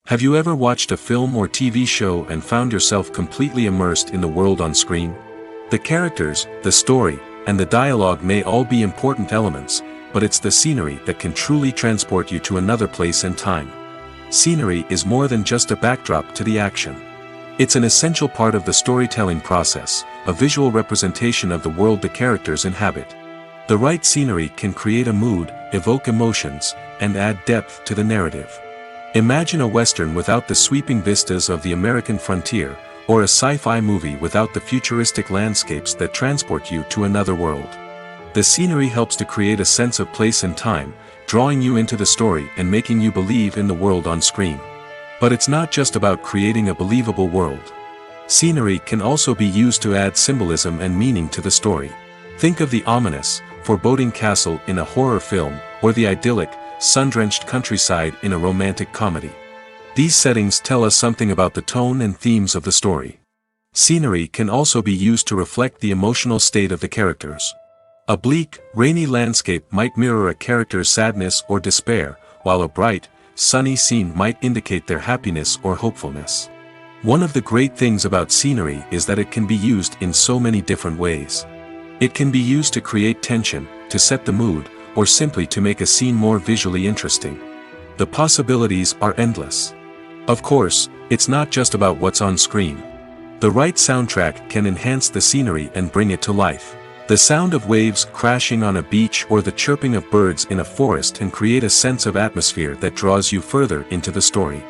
Have you ever watched a film or TV show and found yourself completely immersed in the world on screen? The characters, the story, and the dialogue may all be important elements, but it's the scenery that can truly transport you to another place and time. Scenery is more than just a backdrop to the action. It's an essential part of the storytelling process, a visual representation of the world the characters inhabit. The right scenery can create a mood, evoke emotions, and add depth to the narrative. Imagine a Western without the sweeping vistas of the American frontier, or a sci-fi movie without the futuristic landscapes that transport you to another world. The scenery helps to create a sense of place and time, drawing you into the story and making you believe in the world on screen. But it's not just about creating a believable world. Scenery can also be used to add symbolism and meaning to the story. Think of the ominous, foreboding castle in a horror film, or the idyllic, sun-drenched countryside in a romantic comedy. These settings tell us something about the tone and themes of the story. Scenery can also be used to reflect the emotional state of the characters. A bleak, rainy landscape might mirror a character's sadness or despair, while a bright, sunny scene might indicate their happiness or hopefulness. One of the great things about scenery is that it can be used in so many different ways. It can be used to create tension, to set the mood, or simply to make a scene more visually interesting. The possibilities are endless. Of course, it's not just about what's on screen. The right soundtrack can enhance the scenery and bring it to life. The sound of waves crashing on a beach or the chirping of birds in a forest can create a sense of atmosphere that draws you further into the story.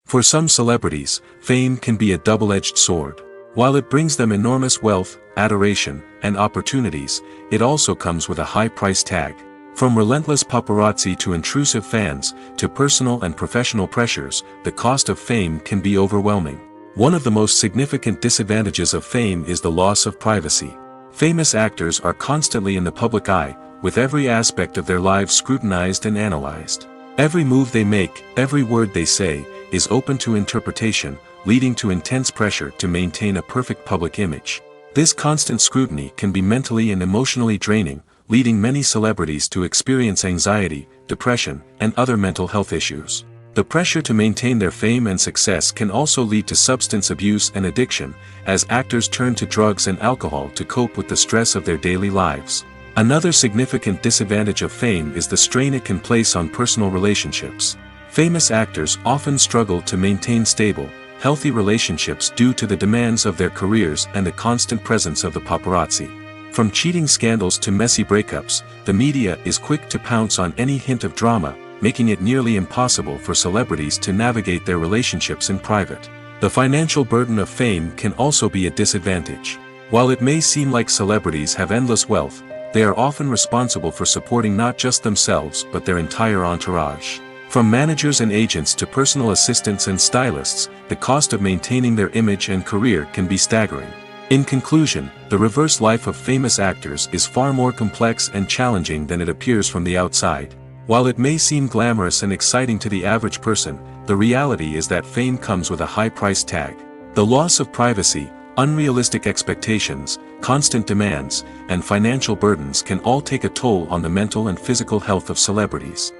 For some celebrities, fame can be a double-edged sword. While it brings them enormous wealth, adoration, and opportunities, it also comes with a high price tag. From relentless paparazzi to intrusive fans, to personal and professional pressures, the cost of fame can be overwhelming. One of the most significant disadvantages of fame is the loss of privacy. Famous actors are constantly in the public eye, with every aspect of their lives scrutinized and analyzed. Every move they make, every word they say, is open to interpretation, leading to intense pressure to maintain a perfect public image. This constant scrutiny can be mentally and emotionally draining, leading many celebrities to experience anxiety, depression, and other mental health issues. The pressure to maintain their fame and success can also lead to substance abuse and addiction, as actors turn to drugs and alcohol to cope with the stress of their daily lives. Another significant disadvantage of fame is the strain it can place on personal relationships. Famous actors often struggle to maintain stable, healthy relationships due to the demands of their careers and the constant presence of the paparazzi. From cheating scandals to messy breakups, the media is quick to pounce on any hint of drama, making it nearly impossible for celebrities to navigate their relationships in private. The financial burden of fame can also be a disadvantage. While it may seem like celebrities have endless wealth, they are often responsible for supporting not just themselves but their entire entourage. From managers and agents to personal assistants and stylists, the cost of maintaining their image and career can be staggering. In conclusion, the reverse life of famous actors is far more complex and challenging than it appears from the outside. While it may seem glamorous and exciting to the average person, the reality is that fame comes with a high price tag. The loss of privacy, unrealistic expectations, constant demands, and financial burdens can all take a toll on the mental and physical health of celebrities.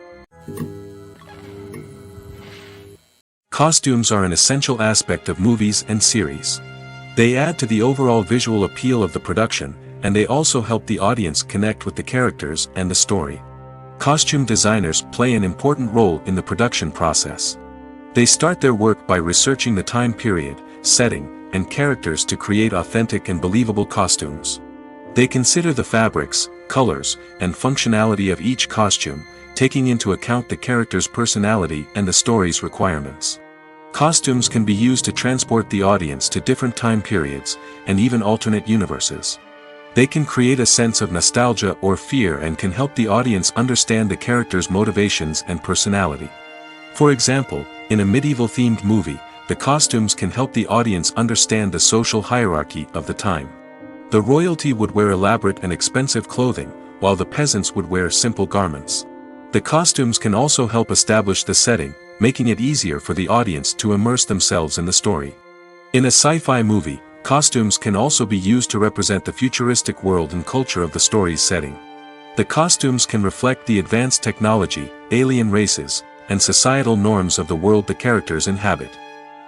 Costumes are an essential aspect of movies and series. They add to the overall visual appeal of the production, and they also help the audience connect with the characters and the story. Costume designers play an important role in the production process. They start their work by researching the time period, setting, and characters to create authentic and believable costumes. They consider the fabrics, colors, and functionality of each costume, taking into account the character's personality and the story's requirements. Costumes can be used to transport the audience to different time periods, and even alternate universes. They can create a sense of nostalgia or fear and can help the audience understand the character's motivations and personality. For example, in a medieval-themed movie, the costumes can help the audience understand the social hierarchy of the time. The royalty would wear elaborate and expensive clothing, while the peasants would wear simple garments. The costumes can also help establish the setting, making it easier for the audience to immerse themselves in the story. In a sci-fi movie, costumes can also be used to represent the futuristic world and culture of the story's setting. The costumes can reflect the advanced technology, alien races, and societal norms of the world the characters inhabit.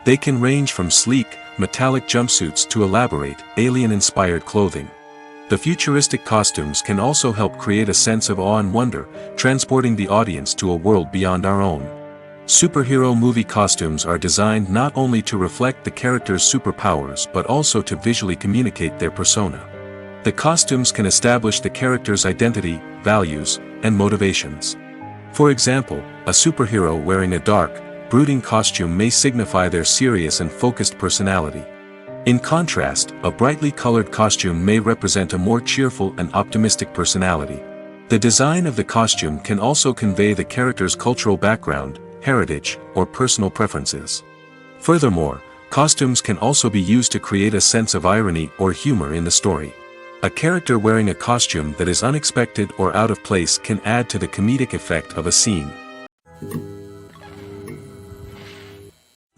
They can range from sleek, metallic jumpsuits to elaborate, alien-inspired clothing. The futuristic costumes can also help create a sense of awe and wonder, transporting the audience to a world beyond our own. Superhero movie costumes are designed not only to reflect the character's superpowers but also to visually communicate their persona. The costumes can establish the character's identity, values, and motivations. For example, a superhero wearing a dark, brooding costume may signify their serious and focused personality. In contrast, a brightly colored costume may represent a more cheerful and optimistic personality. The design of the costume can also convey the character's cultural background, heritage, or personal preferences. Furthermore, costumes can also be used to create a sense of irony or humor in the story. A character wearing a costume that is unexpected or out of place can add to the comedic effect of a scene.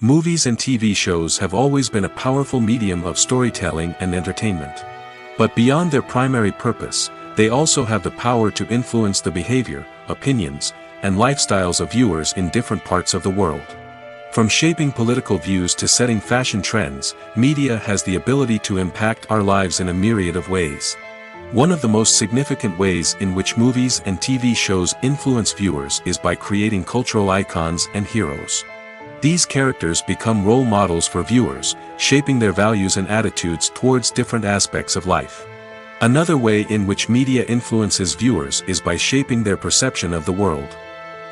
Movies and TV shows have always been a powerful medium of storytelling and entertainment. But beyond their primary purpose, they also have the power to influence the behavior, opinions, and lifestyles of viewers in different parts of the world. From shaping political views to setting fashion trends, media has the ability to impact our lives in a myriad of ways. One of the most significant ways in which movies and TV shows influence viewers is by creating cultural icons and heroes. These characters become role models for viewers, shaping their values and attitudes towards different aspects of life. Another way in which media influences viewers is by shaping their perception of the world.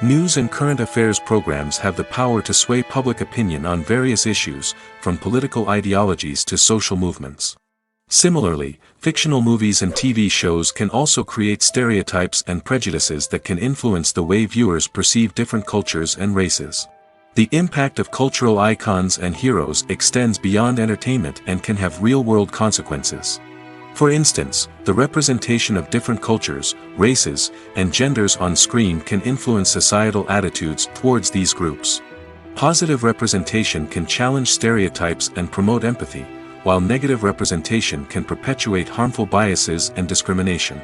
News and current affairs programs have the power to sway public opinion on various issues, from political ideologies to social movements. Similarly, fictional movies and TV shows can also create stereotypes and prejudices that can influence the way viewers perceive different cultures and races. The impact of cultural icons and heroes extends beyond entertainment and can have real-world consequences. For instance, the representation of different cultures, races, and genders on screen can influence societal attitudes towards these groups. Positive representation can challenge stereotypes and promote empathy, while negative representation can perpetuate harmful biases and discrimination.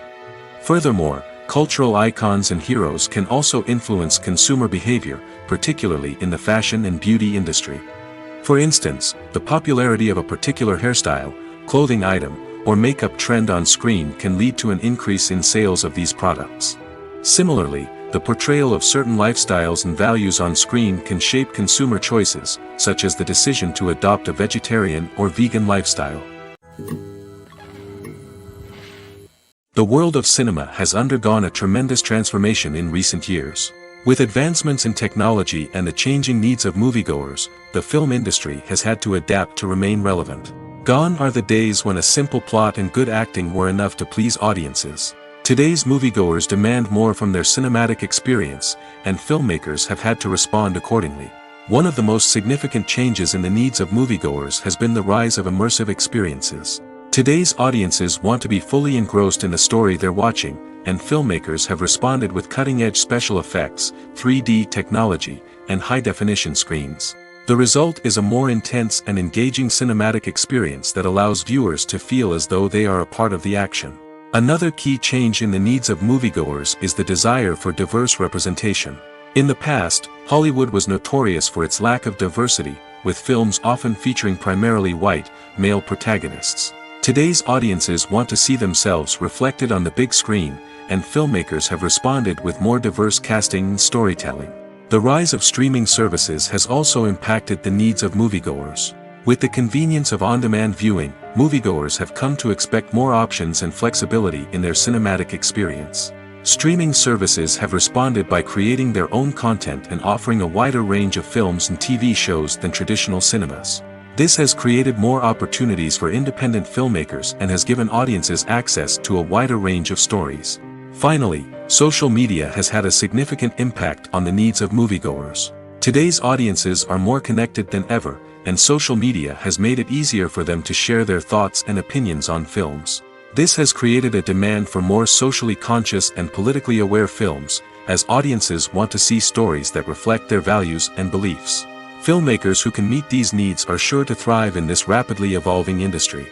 Furthermore, cultural icons and heroes can also influence consumer behavior, particularly in the fashion and beauty industry. For instance, the popularity of a particular hairstyle, clothing item, or makeup trend on screen can lead to an increase in sales of these products. Similarly, the portrayal of certain lifestyles and values on screen can shape consumer choices, such as the decision to adopt a vegetarian or vegan lifestyle. The world of cinema has undergone a tremendous transformation in recent years. With advancements in technology and the changing needs of moviegoers, the film industry has had to adapt to remain relevant. Gone are the days when a simple plot and good acting were enough to please audiences. Today's moviegoers demand more from their cinematic experience, and filmmakers have had to respond accordingly. One of the most significant changes in the needs of moviegoers has been the rise of immersive experiences. Today's audiences want to be fully engrossed in the story they're watching, and filmmakers have responded with cutting-edge special effects, 3D technology, and high-definition screens. The result is a more intense and engaging cinematic experience that allows viewers to feel as though they are a part of the action. Another key change in the needs of moviegoers is the desire for diverse representation. In the past, Hollywood was notorious for its lack of diversity, with films often featuring primarily white, male protagonists. Today's audiences want to see themselves reflected on the big screen, and filmmakers have responded with more diverse casting and storytelling. The rise of streaming services has also impacted the needs of moviegoers. With the convenience of on-demand viewing, moviegoers have come to expect more options and flexibility in their cinematic experience. Streaming services have responded by creating their own content and offering a wider range of films and TV shows than traditional cinemas. This has created more opportunities for independent filmmakers and has given audiences access to a wider range of stories. Finally, social media has had a significant impact on the needs of moviegoers. Today's audiences are more connected than ever, and social media has made it easier for them to share their thoughts and opinions on films. This has created a demand for more socially conscious and politically aware films, as audiences want to see stories that reflect their values and beliefs. Filmmakers who can meet these needs are sure to thrive in this rapidly evolving industry.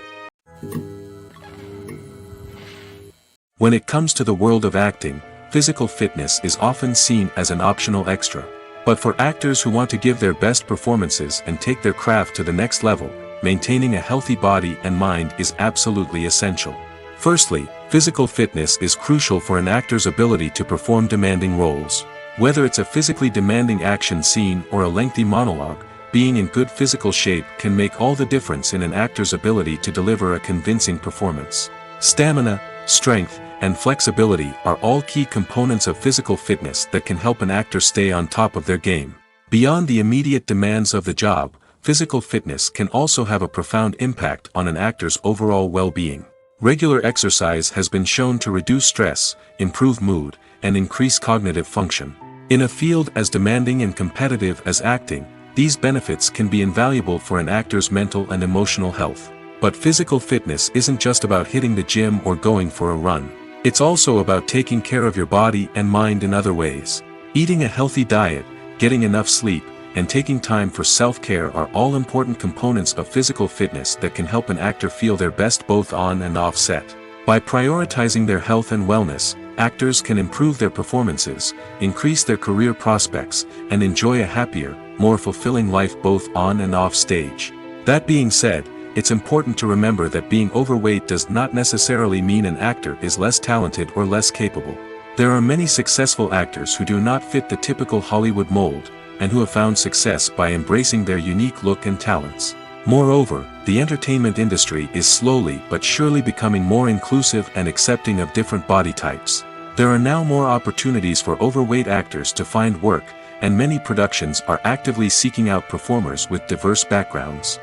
When it comes to the world of acting, physical fitness is often seen as an optional extra. But for actors who want to give their best performances and take their craft to the next level, maintaining a healthy body and mind is absolutely essential. Firstly, physical fitness is crucial for an actor's ability to perform demanding roles. Whether it's a physically demanding action scene or a lengthy monologue, being in good physical shape can make all the difference in an actor's ability to deliver a convincing performance. Stamina, strength, and flexibility are all key components of physical fitness that can help an actor stay on top of their game. Beyond the immediate demands of the job, physical fitness can also have a profound impact on an actor's overall well-being. Regular exercise has been shown to reduce stress, improve mood, and increase cognitive function. In a field as demanding and competitive as acting, these benefits can be invaluable for an actor's mental and emotional health. But physical fitness isn't just about hitting the gym or going for a run. It's also about taking care of your body and mind in other ways. Eating a healthy diet, getting enough sleep, and taking time for self-care are all important components of physical fitness that can help an actor feel their best both on and off set. By prioritizing their health and wellness, actors can improve their performances, increase their career prospects, and enjoy a happier, more fulfilling life both on and off stage. That being said, it's important to remember that being overweight does not necessarily mean an actor is less talented or less capable. There are many successful actors who do not fit the typical Hollywood mold, and who have found success by embracing their unique look and talents. Moreover, the entertainment industry is slowly but surely becoming more inclusive and accepting of different body types. There are now more opportunities for overweight actors to find work, and many productions are actively seeking out performers with diverse backgrounds.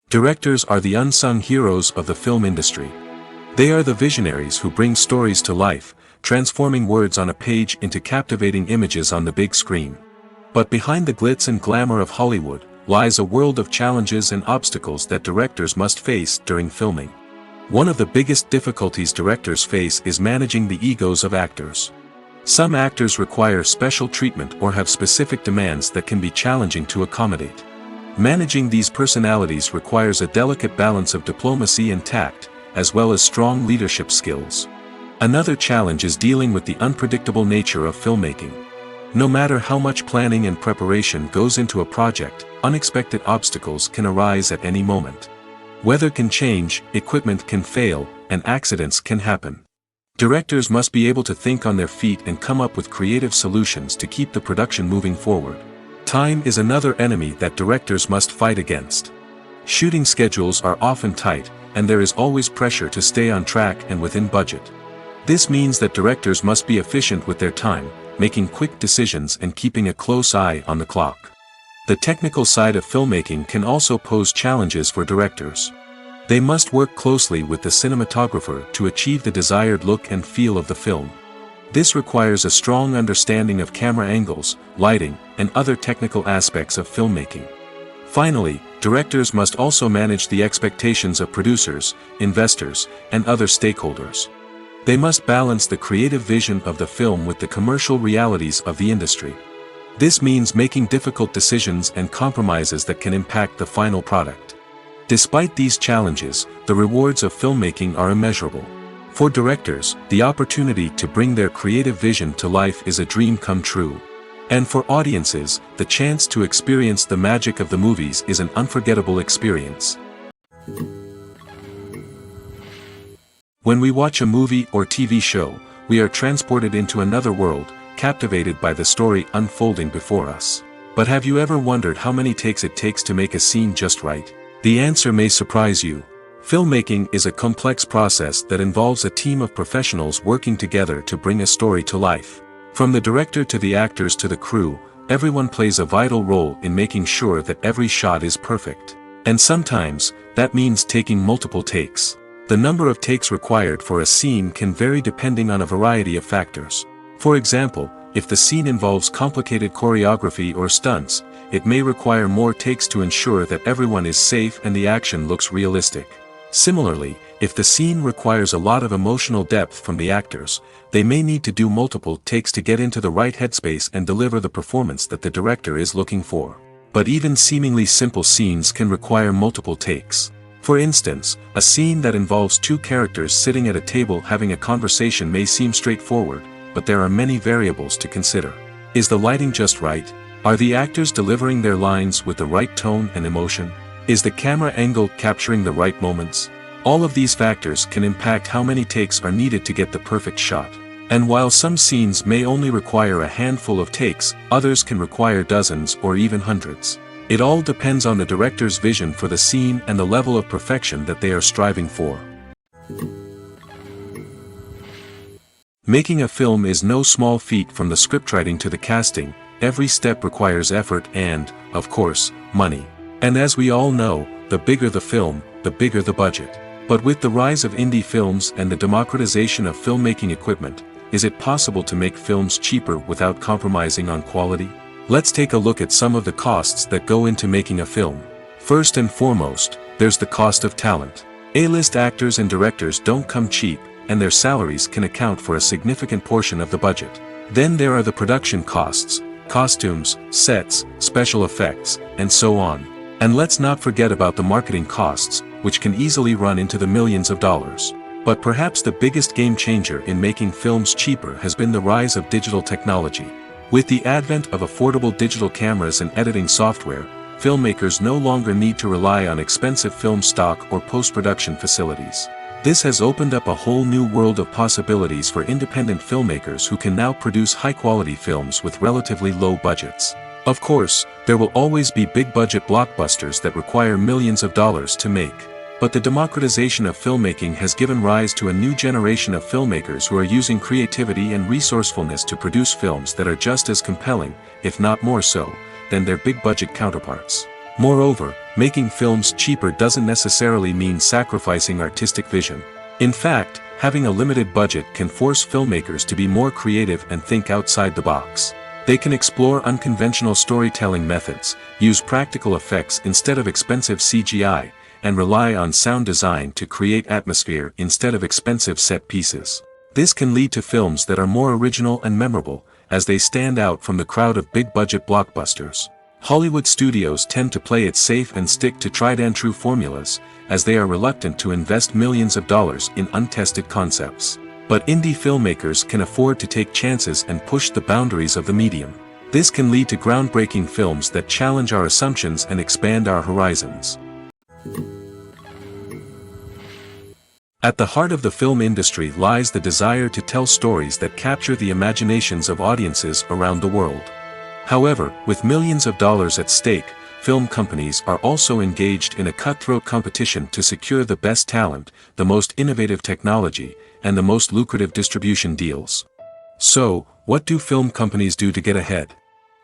Directors are the unsung heroes of the film industry. They are the visionaries who bring stories to life, transforming words on a page into captivating images on the big screen. But behind the glitz and glamour of Hollywood, lies a world of challenges and obstacles that directors must face during filming. One of the biggest difficulties directors face is managing the egos of actors. Some actors require special treatment or have specific demands that can be challenging to accommodate. Managing these personalities requires a delicate balance of diplomacy and tact, as well as strong leadership skills. Another challenge is dealing with the unpredictable nature of filmmaking. No matter how much planning and preparation goes into a project, unexpected obstacles can arise at any moment. Weather can change, equipment can fail, and accidents can happen. Directors must be able to think on their feet and come up with creative solutions to keep the production moving forward. Time is another enemy that directors must fight against. Shooting schedules are often tight, and there is always pressure to stay on track and within budget. This means that directors must be efficient with their time, making quick decisions and keeping a close eye on the clock. The technical side of filmmaking can also pose challenges for directors. They must work closely with the cinematographer to achieve the desired look and feel of the film. This requires a strong understanding of camera angles, lighting, and other technical aspects of filmmaking. Finally, directors must also manage the expectations of producers, investors, and other stakeholders. They must balance the creative vision of the film with the commercial realities of the industry. This means making difficult decisions and compromises that can impact the final product. Despite these challenges, the rewards of filmmaking are immeasurable. For directors, the opportunity to bring their creative vision to life is a dream come true. And for audiences, the chance to experience the magic of the movies is an unforgettable experience. When we watch a movie or TV show, we are transported into another world, captivated by the story unfolding before us. But have you ever wondered how many takes it takes to make a scene just right? The answer may surprise you. Filmmaking is a complex process that involves a team of professionals working together to bring a story to life. From the director to the actors to the crew, everyone plays a vital role in making sure that every shot is perfect. And sometimes, that means taking multiple takes. The number of takes required for a scene can vary depending on a variety of factors. For example, if the scene involves complicated choreography or stunts, it may require more takes to ensure that everyone is safe and the action looks realistic. Similarly, if the scene requires a lot of emotional depth from the actors, they may need to do multiple takes to get into the right headspace and deliver the performance that the director is looking for. But even seemingly simple scenes can require multiple takes. For instance, a scene that involves two characters sitting at a table having a conversation may seem straightforward, but there are many variables to consider. Is the lighting just right? Are the actors delivering their lines with the right tone and emotion? Is the camera angle capturing the right moments? All of these factors can impact how many takes are needed to get the perfect shot. And while some scenes may only require a handful of takes, others can require dozens or even hundreds. It all depends on the director's vision for the scene and the level of perfection that they are striving for. Making a film is no small feat. From the scriptwriting to the casting, every step requires effort and, of course, money. And as we all know, the bigger the film, the bigger the budget. But with the rise of indie films and the democratization of filmmaking equipment, is it possible to make films cheaper without compromising on quality? Let's take a look at some of the costs that go into making a film. First and foremost, there's the cost of talent. A-list actors and directors don't come cheap, and their salaries can account for a significant portion of the budget. Then there are the production costs, costumes, sets, special effects, and so on. And let's not forget about the marketing costs, which can easily run into the millions of dollars. But perhaps the biggest game changer in making films cheaper has been the rise of digital technology. With the advent of affordable digital cameras and editing software, filmmakers no longer need to rely on expensive film stock or post-production facilities. This has opened up a whole new world of possibilities for independent filmmakers who can now produce high-quality films with relatively low budgets. Of course, there will always be big-budget blockbusters that require millions of dollars to make. But the democratization of filmmaking has given rise to a new generation of filmmakers who are using creativity and resourcefulness to produce films that are just as compelling, if not more so, than their big-budget counterparts. Moreover, making films cheaper doesn't necessarily mean sacrificing artistic vision. In fact, having a limited budget can force filmmakers to be more creative and think outside the box. They can explore unconventional storytelling methods, use practical effects instead of expensive CGI, and rely on sound design to create atmosphere instead of expensive set pieces. This can lead to films that are more original and memorable, as they stand out from the crowd of big-budget blockbusters. Hollywood studios tend to play it safe and stick to tried-and-true formulas, as they are reluctant to invest millions of dollars in untested concepts. But indie filmmakers can afford to take chances and push the boundaries of the medium. This can lead to groundbreaking films that challenge our assumptions and expand our horizons. At the heart of the film industry lies the desire to tell stories that capture the imaginations of audiences around the world. However, with millions of dollars at stake, film companies are also engaged in a cutthroat competition to secure the best talent, the most innovative technology, and the most lucrative distribution deals. So, what do film companies do to get ahead?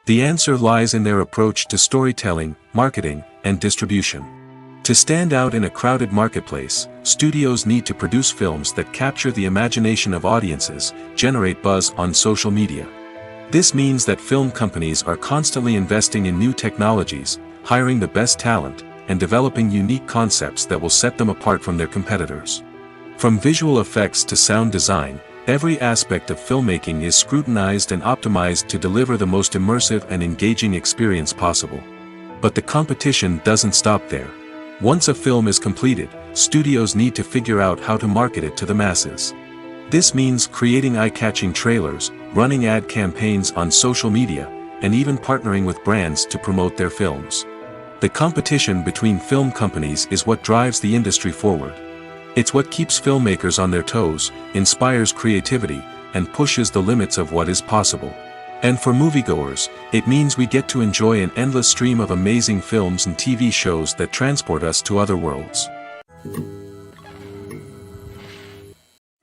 The answer lies in their approach to storytelling, marketing, and distribution. To stand out in a crowded marketplace, studios need to produce films that capture the imagination of audiences, generate buzz on social media. This means that film companies are constantly investing in new technologies, hiring the best talent, and developing unique concepts that will set them apart from their competitors. From visual effects to sound design, every aspect of filmmaking is scrutinized and optimized to deliver the most immersive and engaging experience possible. But the competition doesn't stop there. Once a film is completed, studios need to figure out how to market it to the masses. This means creating eye-catching trailers, running ad campaigns on social media, and even partnering with brands to promote their films. The competition between film companies is what drives the industry forward. It's what keeps filmmakers on their toes, inspires creativity, and pushes the limits of what is possible. And for moviegoers, it means we get to enjoy an endless stream of amazing films and TV shows that transport us to other worlds.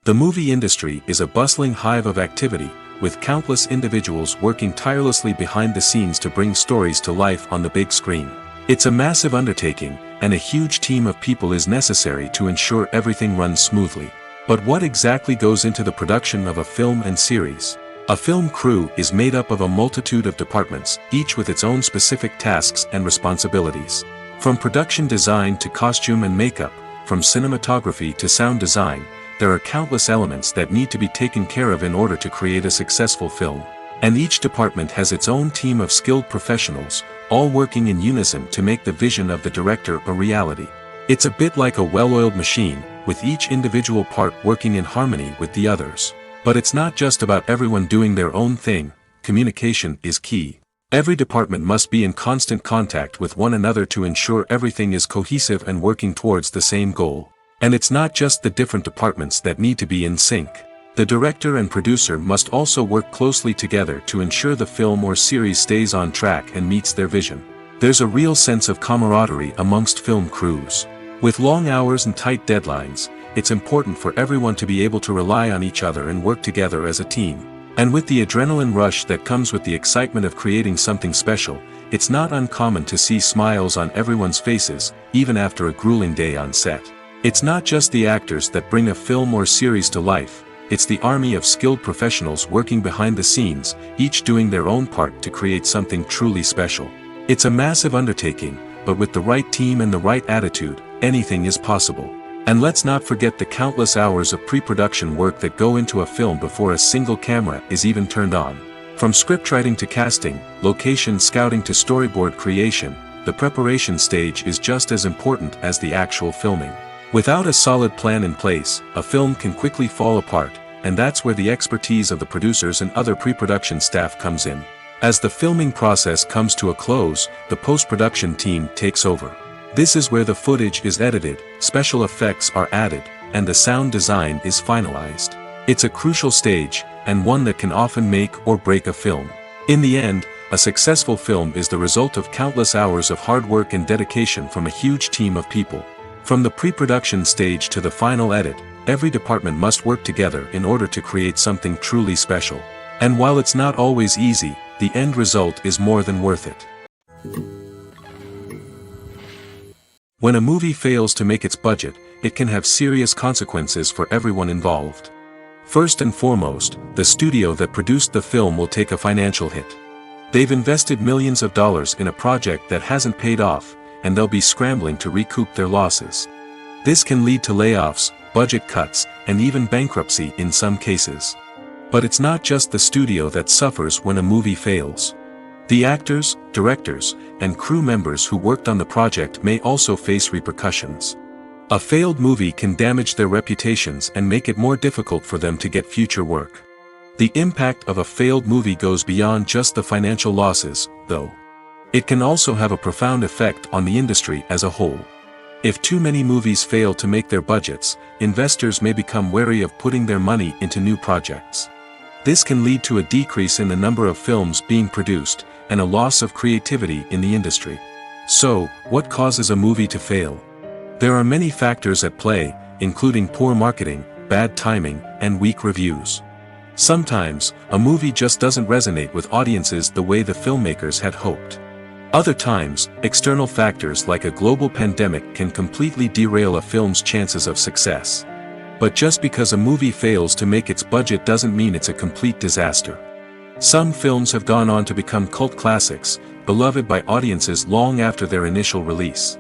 The movie industry is a bustling hive of activity, with countless individuals working tirelessly behind the scenes to bring stories to life on the big screen. It's a massive undertaking, and a huge team of people is necessary to ensure everything runs smoothly. But what exactly goes into the production of a film and series? A film crew is made up of a multitude of departments, each with its own specific tasks and responsibilities. From production design to costume and makeup, from cinematography to sound design, there are countless elements that need to be taken care of in order to create a successful film. And each department has its own team of skilled professionals, all working in unison to make the vision of the director a reality. It's a bit like a well-oiled machine, with each individual part working in harmony with the others. But it's not just about everyone doing their own thing. Communication is key. Every department must be in constant contact with one another to ensure everything is cohesive and working towards the same goal. And it's not just the different departments that need to be in sync. The director and producer must also work closely together to ensure the film or series stays on track and meets their vision. There's a real sense of camaraderie amongst film crews. With long hours and tight deadlines, it's important for everyone to be able to rely on each other and work together as a team. And with the adrenaline rush that comes with the excitement of creating something special, it's not uncommon to see smiles on everyone's faces, even after a grueling day on set. It's not just the actors that bring a film or series to life, it's the army of skilled professionals working behind the scenes, each doing their own part to create something truly special. It's a massive undertaking, but with the right team and the right attitude, anything is possible. And let's not forget the countless hours of pre-production work that go into a film before a single camera is even turned on. From scriptwriting to casting, location scouting to storyboard creation, the preparation stage is just as important as the actual filming. Without a solid plan in place, a film can quickly fall apart, and that's where the expertise of the producers and other pre-production staff comes in. As the filming process comes to a close, the post-production team takes over. This is where the footage is edited, special effects are added, and the sound design is finalized. It's a crucial stage, and one that can often make or break a film. In the end, a successful film is the result of countless hours of hard work and dedication from a huge team of people. From the pre-production stage to the final edit, every department must work together in order to create something truly special. And while it's not always easy, the end result is more than worth it. When a movie fails to make its budget, it can have serious consequences for everyone involved. First and foremost, the studio that produced the film will take a financial hit. They've invested millions of dollars in a project that hasn't paid off, and they'll be scrambling to recoup their losses. This can lead to layoffs, budget cuts, and even bankruptcy in some cases. But it's not just the studio that suffers when a movie fails. The actors, directors, and crew members who worked on the project may also face repercussions. A failed movie can damage their reputations and make it more difficult for them to get future work. The impact of a failed movie goes beyond just the financial losses, though. It can also have a profound effect on the industry as a whole. If too many movies fail to make their budgets, investors may become wary of putting their money into new projects. This can lead to a decrease in the number of films being produced, and a loss of creativity in the industry. So, what causes a movie to fail? There are many factors at play, including poor marketing, bad timing, and weak reviews. Sometimes, a movie just doesn't resonate with audiences the way the filmmakers had hoped. Other times, external factors like a global pandemic can completely derail a film's chances of success. But just because a movie fails to make its budget doesn't mean it's a complete disaster. Some films have gone on to become cult classics, beloved by audiences long after their initial release.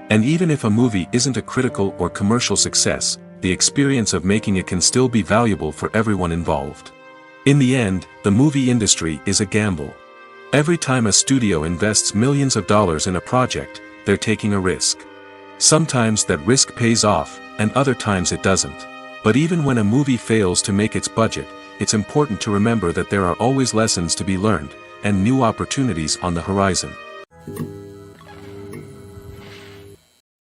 And even if a movie isn't a critical or commercial success, the experience of making it can still be valuable for everyone involved. In the end, the movie industry is a gamble. Every time a studio invests millions of dollars in a project, they're taking a risk. Sometimes that risk pays off, and other times it doesn't. But even when a movie fails to make its budget, it's important to remember that there are always lessons to be learned, and new opportunities on the horizon.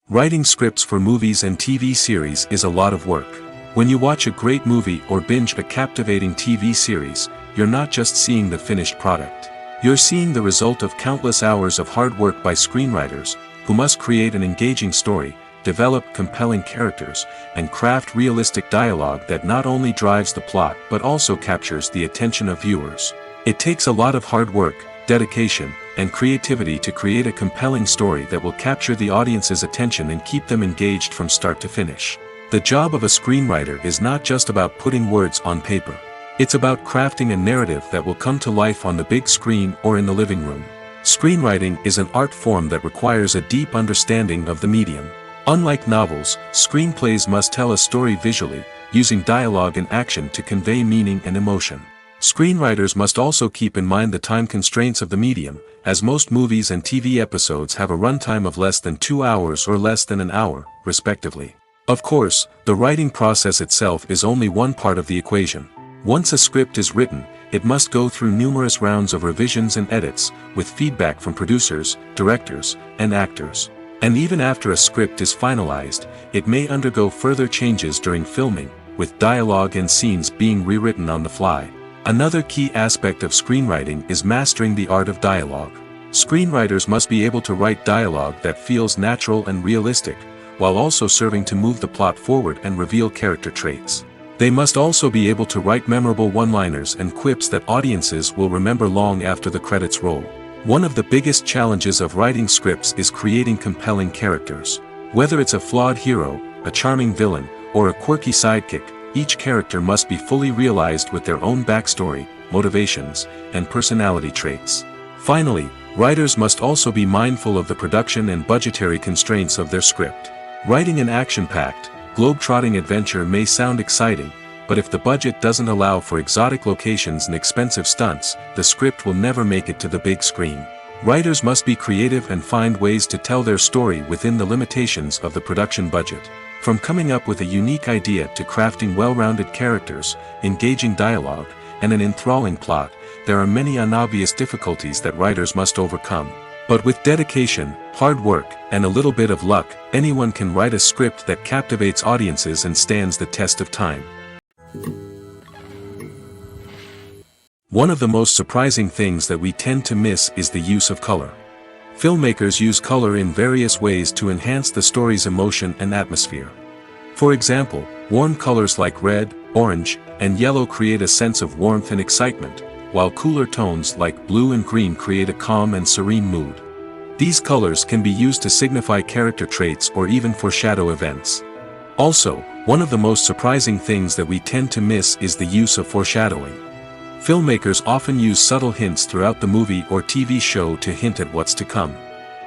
Writing scripts for movies and TV series is a lot of work. When you watch a great movie or binge a captivating TV series, you're not just seeing the finished product. You're seeing the result of countless hours of hard work by screenwriters, who must create an engaging story, develop compelling characters, and craft realistic dialogue that not only drives the plot but also captures the attention of viewers. It takes a lot of hard work, dedication, and creativity to create a compelling story that will capture the audience's attention and keep them engaged from start to finish. The job of a screenwriter is not just about putting words on paper. It's about crafting a narrative that will come to life on the big screen or in the living room. Screenwriting is an art form that requires a deep understanding of the medium. Unlike novels, screenplays must tell a story visually, using dialogue and action to convey meaning and emotion. Screenwriters must also keep in mind the time constraints of the medium, as most movies and TV episodes have a runtime of less than 2 hours or less than an hour, respectively. Of course, the writing process itself is only one part of the equation. Once a script is written, it must go through numerous rounds of revisions and edits, with feedback from producers, directors, and actors. And even after a script is finalized, it may undergo further changes during filming, with dialogue and scenes being rewritten on the fly. Another key aspect of screenwriting is mastering the art of dialogue. Screenwriters must be able to write dialogue that feels natural and realistic, while also serving to move the plot forward and reveal character traits. They must also be able to write memorable one-liners and quips that audiences will remember long after the credits roll. One of the biggest challenges of writing scripts is creating compelling characters. Whether it's a flawed hero, a charming villain, or a quirky sidekick, each character must be fully realized with their own backstory, motivations, and personality traits. Finally, writers must also be mindful of the production and budgetary constraints of their script. Writing an action-packed, globe-trotting adventure may sound exciting, but if the budget doesn't allow for exotic locations and expensive stunts, the script will never make it to the big screen. Writers must be creative and find ways to tell their story within the limitations of the production budget. From coming up with a unique idea to crafting well-rounded characters, engaging dialogue, and an enthralling plot, there are many unobvious difficulties that writers must overcome. But with dedication, hard work, and a little bit of luck, anyone can write a script that captivates audiences and stands the test of time. One of the most surprising things that we tend to miss is the use of color. Filmmakers use color in various ways to enhance the story's emotion and atmosphere. For example, warm colors like red, orange, and yellow create a sense of warmth and excitement, while cooler tones like blue and green create a calm and serene mood. These colors can be used to signify character traits or even foreshadow events. Also, one of the most surprising things that we tend to miss is the use of foreshadowing. Filmmakers often use subtle hints throughout the movie or TV show to hint at what's to come.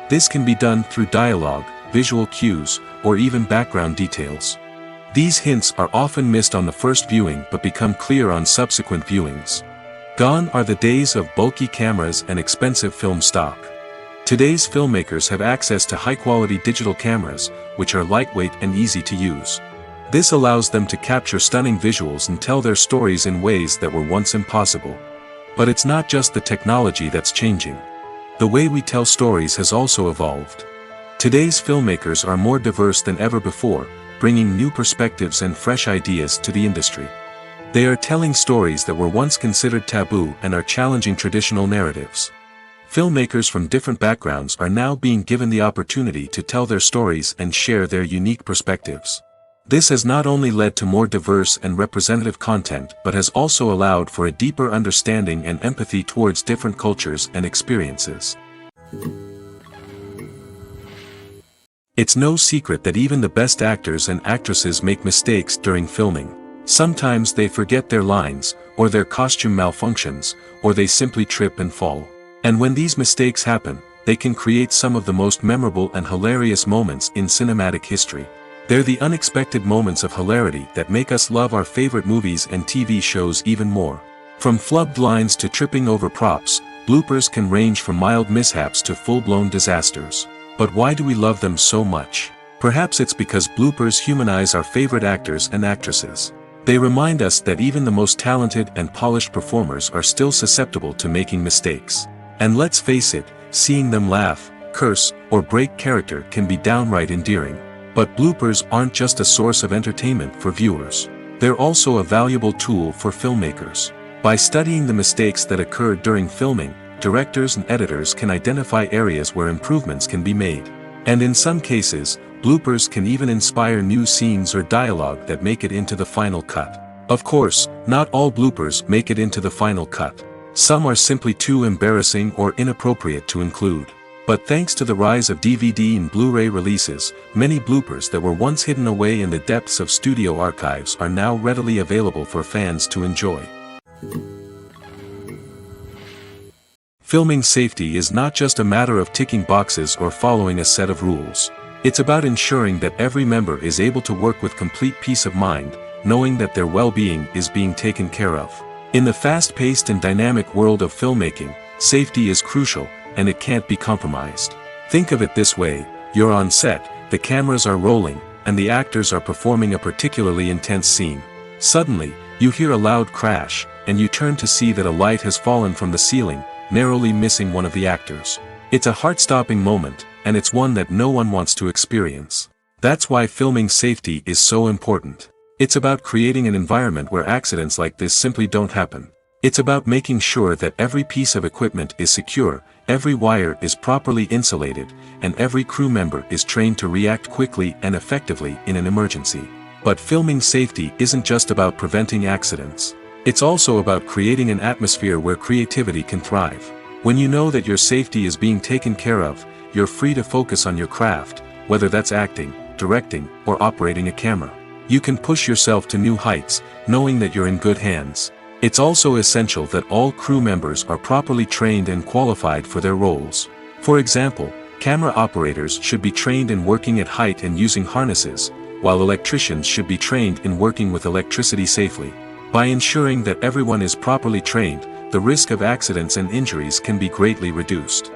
This can be done through dialogue, visual cues, or even background details. These hints are often missed on the first viewing but become clear on subsequent viewings. Gone are the days of bulky cameras and expensive film stock. Today's filmmakers have access to high-quality digital cameras, which are lightweight and easy to use. This allows them to capture stunning visuals and tell their stories in ways that were once impossible. But it's not just the technology that's changing. The way we tell stories has also evolved. Today's filmmakers are more diverse than ever before, bringing new perspectives and fresh ideas to the industry. They are telling stories that were once considered taboo and are challenging traditional narratives. Filmmakers from different backgrounds are now being given the opportunity to tell their stories and share their unique perspectives. This has not only led to more diverse and representative content but has also allowed for a deeper understanding and empathy towards different cultures and experiences. It's no secret that even the best actors and actresses make mistakes during filming. Sometimes they forget their lines, or their costume malfunctions, or they simply trip and fall. And when these mistakes happen, they can create some of the most memorable and hilarious moments in cinematic history. They're the unexpected moments of hilarity that make us love our favorite movies and TV shows even more. From flubbed lines to tripping over props, bloopers can range from mild mishaps to full-blown disasters. But why do we love them so much? Perhaps it's because bloopers humanize our favorite actors and actresses. They remind us that even the most talented and polished performers are still susceptible to making mistakes. And let's face it, seeing them laugh, curse, or break character can be downright endearing. But bloopers aren't just a source of entertainment for viewers. They're also a valuable tool for filmmakers. By studying the mistakes that occurred during filming, directors and editors can identify areas where improvements can be made. And in some cases, bloopers can even inspire new scenes or dialogue that make it into the final cut. Of course, not all bloopers make it into the final cut. Some are simply too embarrassing or inappropriate to include. But thanks to the rise of DVD and Blu-ray releases, many bloopers that were once hidden away in the depths of studio archives are now readily available for fans to enjoy. Filming safety is not just a matter of ticking boxes or following a set of rules. It's about ensuring that every member is able to work with complete peace of mind, knowing that their well-being is being taken care of. In the fast-paced and dynamic world of filmmaking, safety is crucial, and it can't be compromised. Think of it this way: you're on set, the cameras are rolling, and the actors are performing a particularly intense scene. Suddenly, you hear a loud crash, and you turn to see that a light has fallen from the ceiling, narrowly missing one of the actors. It's a heart-stopping moment, and it's one that no one wants to experience. That's why filming safety is so important. It's about creating an environment where accidents like this simply don't happen. It's about making sure that every piece of equipment is secure, every wire is properly insulated, and every crew member is trained to react quickly and effectively in an emergency. But filming safety isn't just about preventing accidents. It's also about creating an atmosphere where creativity can thrive. When you know that your safety is being taken care of, you're free to focus on your craft, whether that's acting, directing, or operating a camera. You can push yourself to new heights, knowing that you're in good hands. It's also essential that all crew members are properly trained and qualified for their roles. For example, camera operators should be trained in working at height and using harnesses, while electricians should be trained in working with electricity safely. By ensuring that everyone is properly trained, the risk of accidents and injuries can be greatly reduced.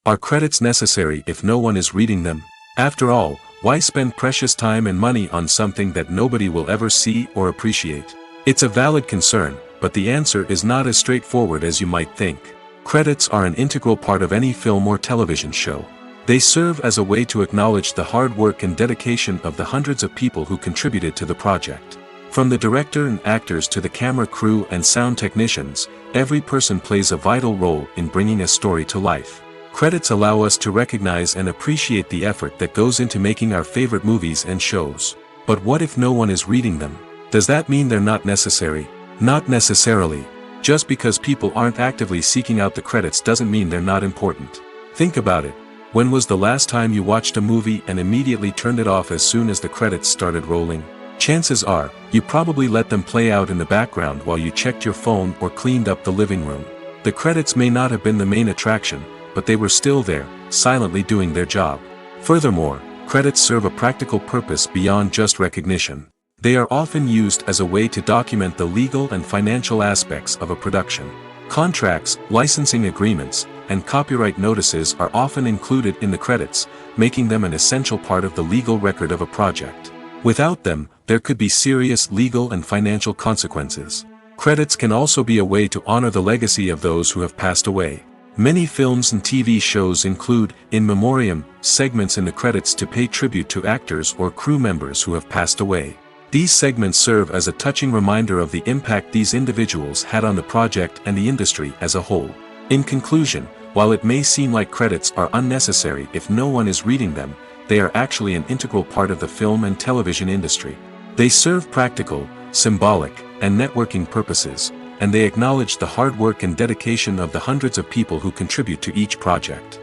Are credits necessary if no one is reading them? After all, why spend precious time and money on something that nobody will ever see or appreciate? It's a valid concern, but the answer is not as straightforward as you might think. Credits are an integral part of any film or television show. They serve as a way to acknowledge the hard work and dedication of the hundreds of people who contributed to the project. From the director and actors to the camera crew and sound technicians, every person plays a vital role in bringing a story to life. Credits allow us to recognize and appreciate the effort that goes into making our favorite movies and shows. But what if no one is reading them? Does that mean they're not necessary? Not necessarily. Just because people aren't actively seeking out the credits doesn't mean they're not important. Think about it. When was the last time you watched a movie and immediately turned it off as soon as the credits started rolling? Chances are, you probably let them play out in the background while you checked your phone or cleaned up the living room. The credits may not have been the main attraction, but they were still there, silently doing their job. Furthermore, credits serve a practical purpose beyond just recognition. They are often used as a way to document the legal and financial aspects of a production. Contracts, licensing agreements, and copyright notices are often included in the credits, making them an essential part of the legal record of a project. Without them, there could be serious legal and financial consequences. Credits can also be a way to honor the legacy of those who have passed away. Many films and TV shows include, in memoriam, segments in the credits to pay tribute to actors or crew members who have passed away. These segments serve as a touching reminder of the impact these individuals had on the project and the industry as a whole. In conclusion, while it may seem like credits are unnecessary if no one is reading them, they are actually an integral part of the film and television industry. They serve practical, symbolic, and networking purposes, and they acknowledge the hard work and dedication of the hundreds of people who contribute to each project.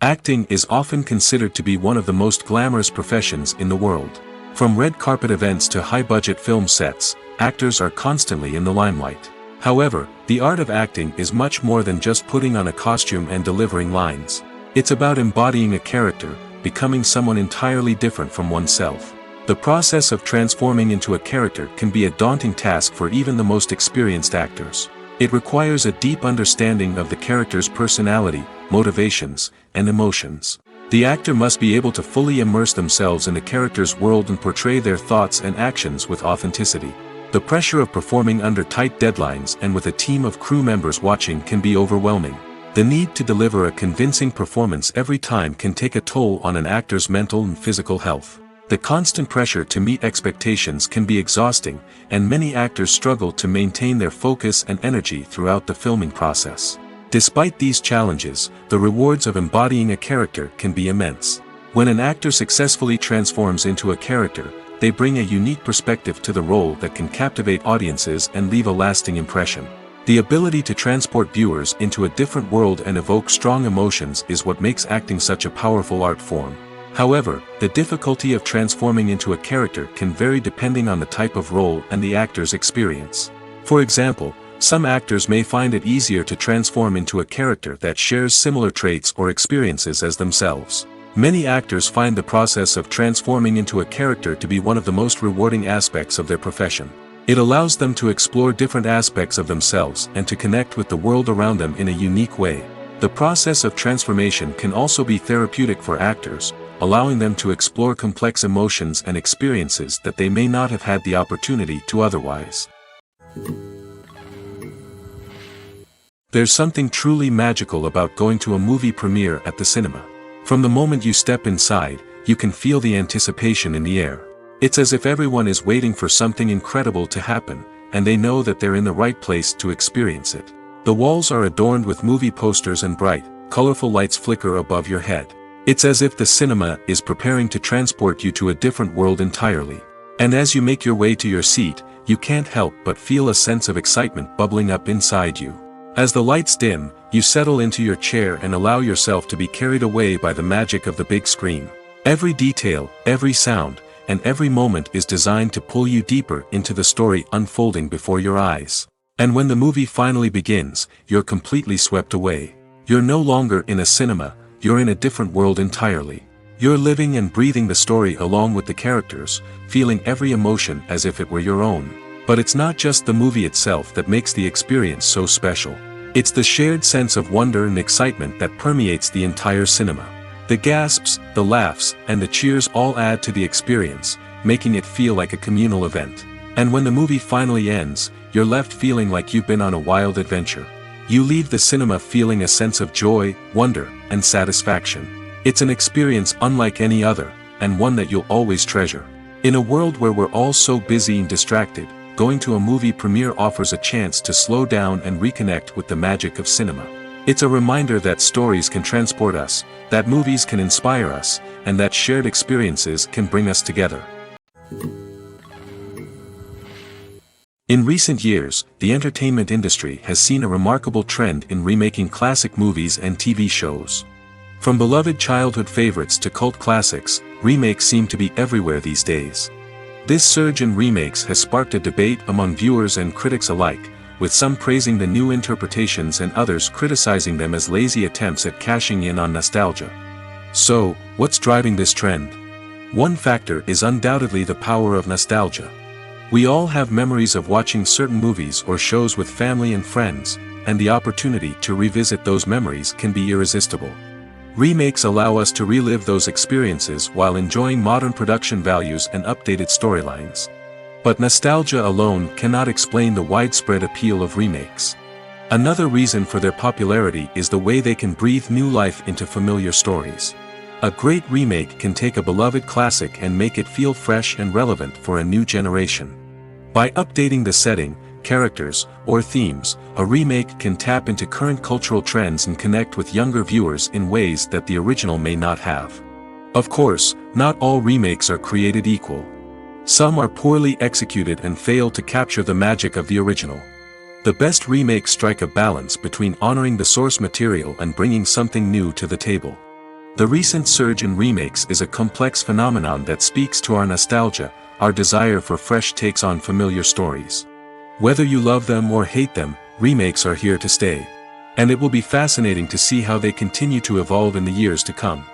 Acting is often considered to be one of the most glamorous professions in the world. From red carpet events to high-budget film sets, actors are constantly in the limelight. However, the art of acting is much more than just putting on a costume and delivering lines. It's about embodying a character, becoming someone entirely different from oneself. The process of transforming into a character can be a daunting task for even the most experienced actors. It requires a deep understanding of the character's personality, motivations, and emotions. The actor must be able to fully immerse themselves in the character's world and portray their thoughts and actions with authenticity. The pressure of performing under tight deadlines and with a team of crew members watching can be overwhelming. The need to deliver a convincing performance every time can take a toll on an actor's mental and physical health. The constant pressure to meet expectations can be exhausting, and many actors struggle to maintain their focus and energy throughout the filming process. Despite these challenges, the rewards of embodying a character can be immense. When an actor successfully transforms into a character, they bring a unique perspective to the role that can captivate audiences and leave a lasting impression. The ability to transport viewers into a different world and evoke strong emotions is what makes acting such a powerful art form. However, the difficulty of transforming into a character can vary depending on the type of role and the actor's experience. For example, some actors may find it easier to transform into a character that shares similar traits or experiences as themselves. Many actors find the process of transforming into a character to be one of the most rewarding aspects of their profession. It allows them to explore different aspects of themselves and to connect with the world around them in a unique way. The process of transformation can also be therapeutic for actors, allowing them to explore complex emotions and experiences that they may not have had the opportunity to otherwise. There's something truly magical about going to a movie premiere at the cinema. From the moment you step inside, you can feel the anticipation in the air. It's as if everyone is waiting for something incredible to happen, and they know that they're in the right place to experience it. The walls are adorned with movie posters and bright, colorful lights flicker above your head. It's as if the cinema is preparing to transport you to a different world entirely. And as you make your way to your seat, you can't help but feel a sense of excitement bubbling up inside you. As the lights dim, you settle into your chair and allow yourself to be carried away by the magic of the big screen. Every detail, every sound, and every moment is designed to pull you deeper into the story unfolding before your eyes. And when the movie finally begins, you're completely swept away. You're no longer in a cinema, you're in a different world entirely. You're living and breathing the story along with the characters, feeling every emotion as if it were your own. But it's not just the movie itself that makes the experience so special. It's the shared sense of wonder and excitement that permeates the entire cinema. The gasps, the laughs, and the cheers all add to the experience, making it feel like a communal event. And when the movie finally ends, you're left feeling like you've been on a wild adventure. You leave the cinema feeling a sense of joy, wonder, and satisfaction. It's an experience unlike any other, and one that you'll always treasure. In a world where we're all so busy and distracted, going to a movie premiere offers a chance to slow down and reconnect with the magic of cinema. It's a reminder that stories can transport us, that movies can inspire us, and that shared experiences can bring us together. In recent years, the entertainment industry has seen a remarkable trend in remaking classic movies and TV shows. From beloved childhood favorites to cult classics, remakes seem to be everywhere these days. This surge in remakes has sparked a debate among viewers and critics alike, with some praising the new interpretations and others criticizing them as lazy attempts at cashing in on nostalgia. So, what's driving this trend? One factor is undoubtedly the power of nostalgia. We all have memories of watching certain movies or shows with family and friends, and the opportunity to revisit those memories can be irresistible. Remakes allow us to relive those experiences while enjoying modern production values and updated storylines. But nostalgia alone cannot explain the widespread appeal of remakes. Another reason for their popularity is the way they can breathe new life into familiar stories. A great remake can take a beloved classic and make it feel fresh and relevant for a new generation. By updating the setting, characters, or themes, a remake can tap into current cultural trends and connect with younger viewers in ways that the original may not have. Of course, not all remakes are created equal. Some are poorly executed and fail to capture the magic of the original. The best remakes strike a balance between honoring the source material and bringing something new to the table. The recent surge in remakes is a complex phenomenon that speaks to our nostalgia, our desire for fresh takes on familiar stories. Whether you love them or hate them, remakes are here to stay. And it will be fascinating to see how they continue to evolve in the years to come.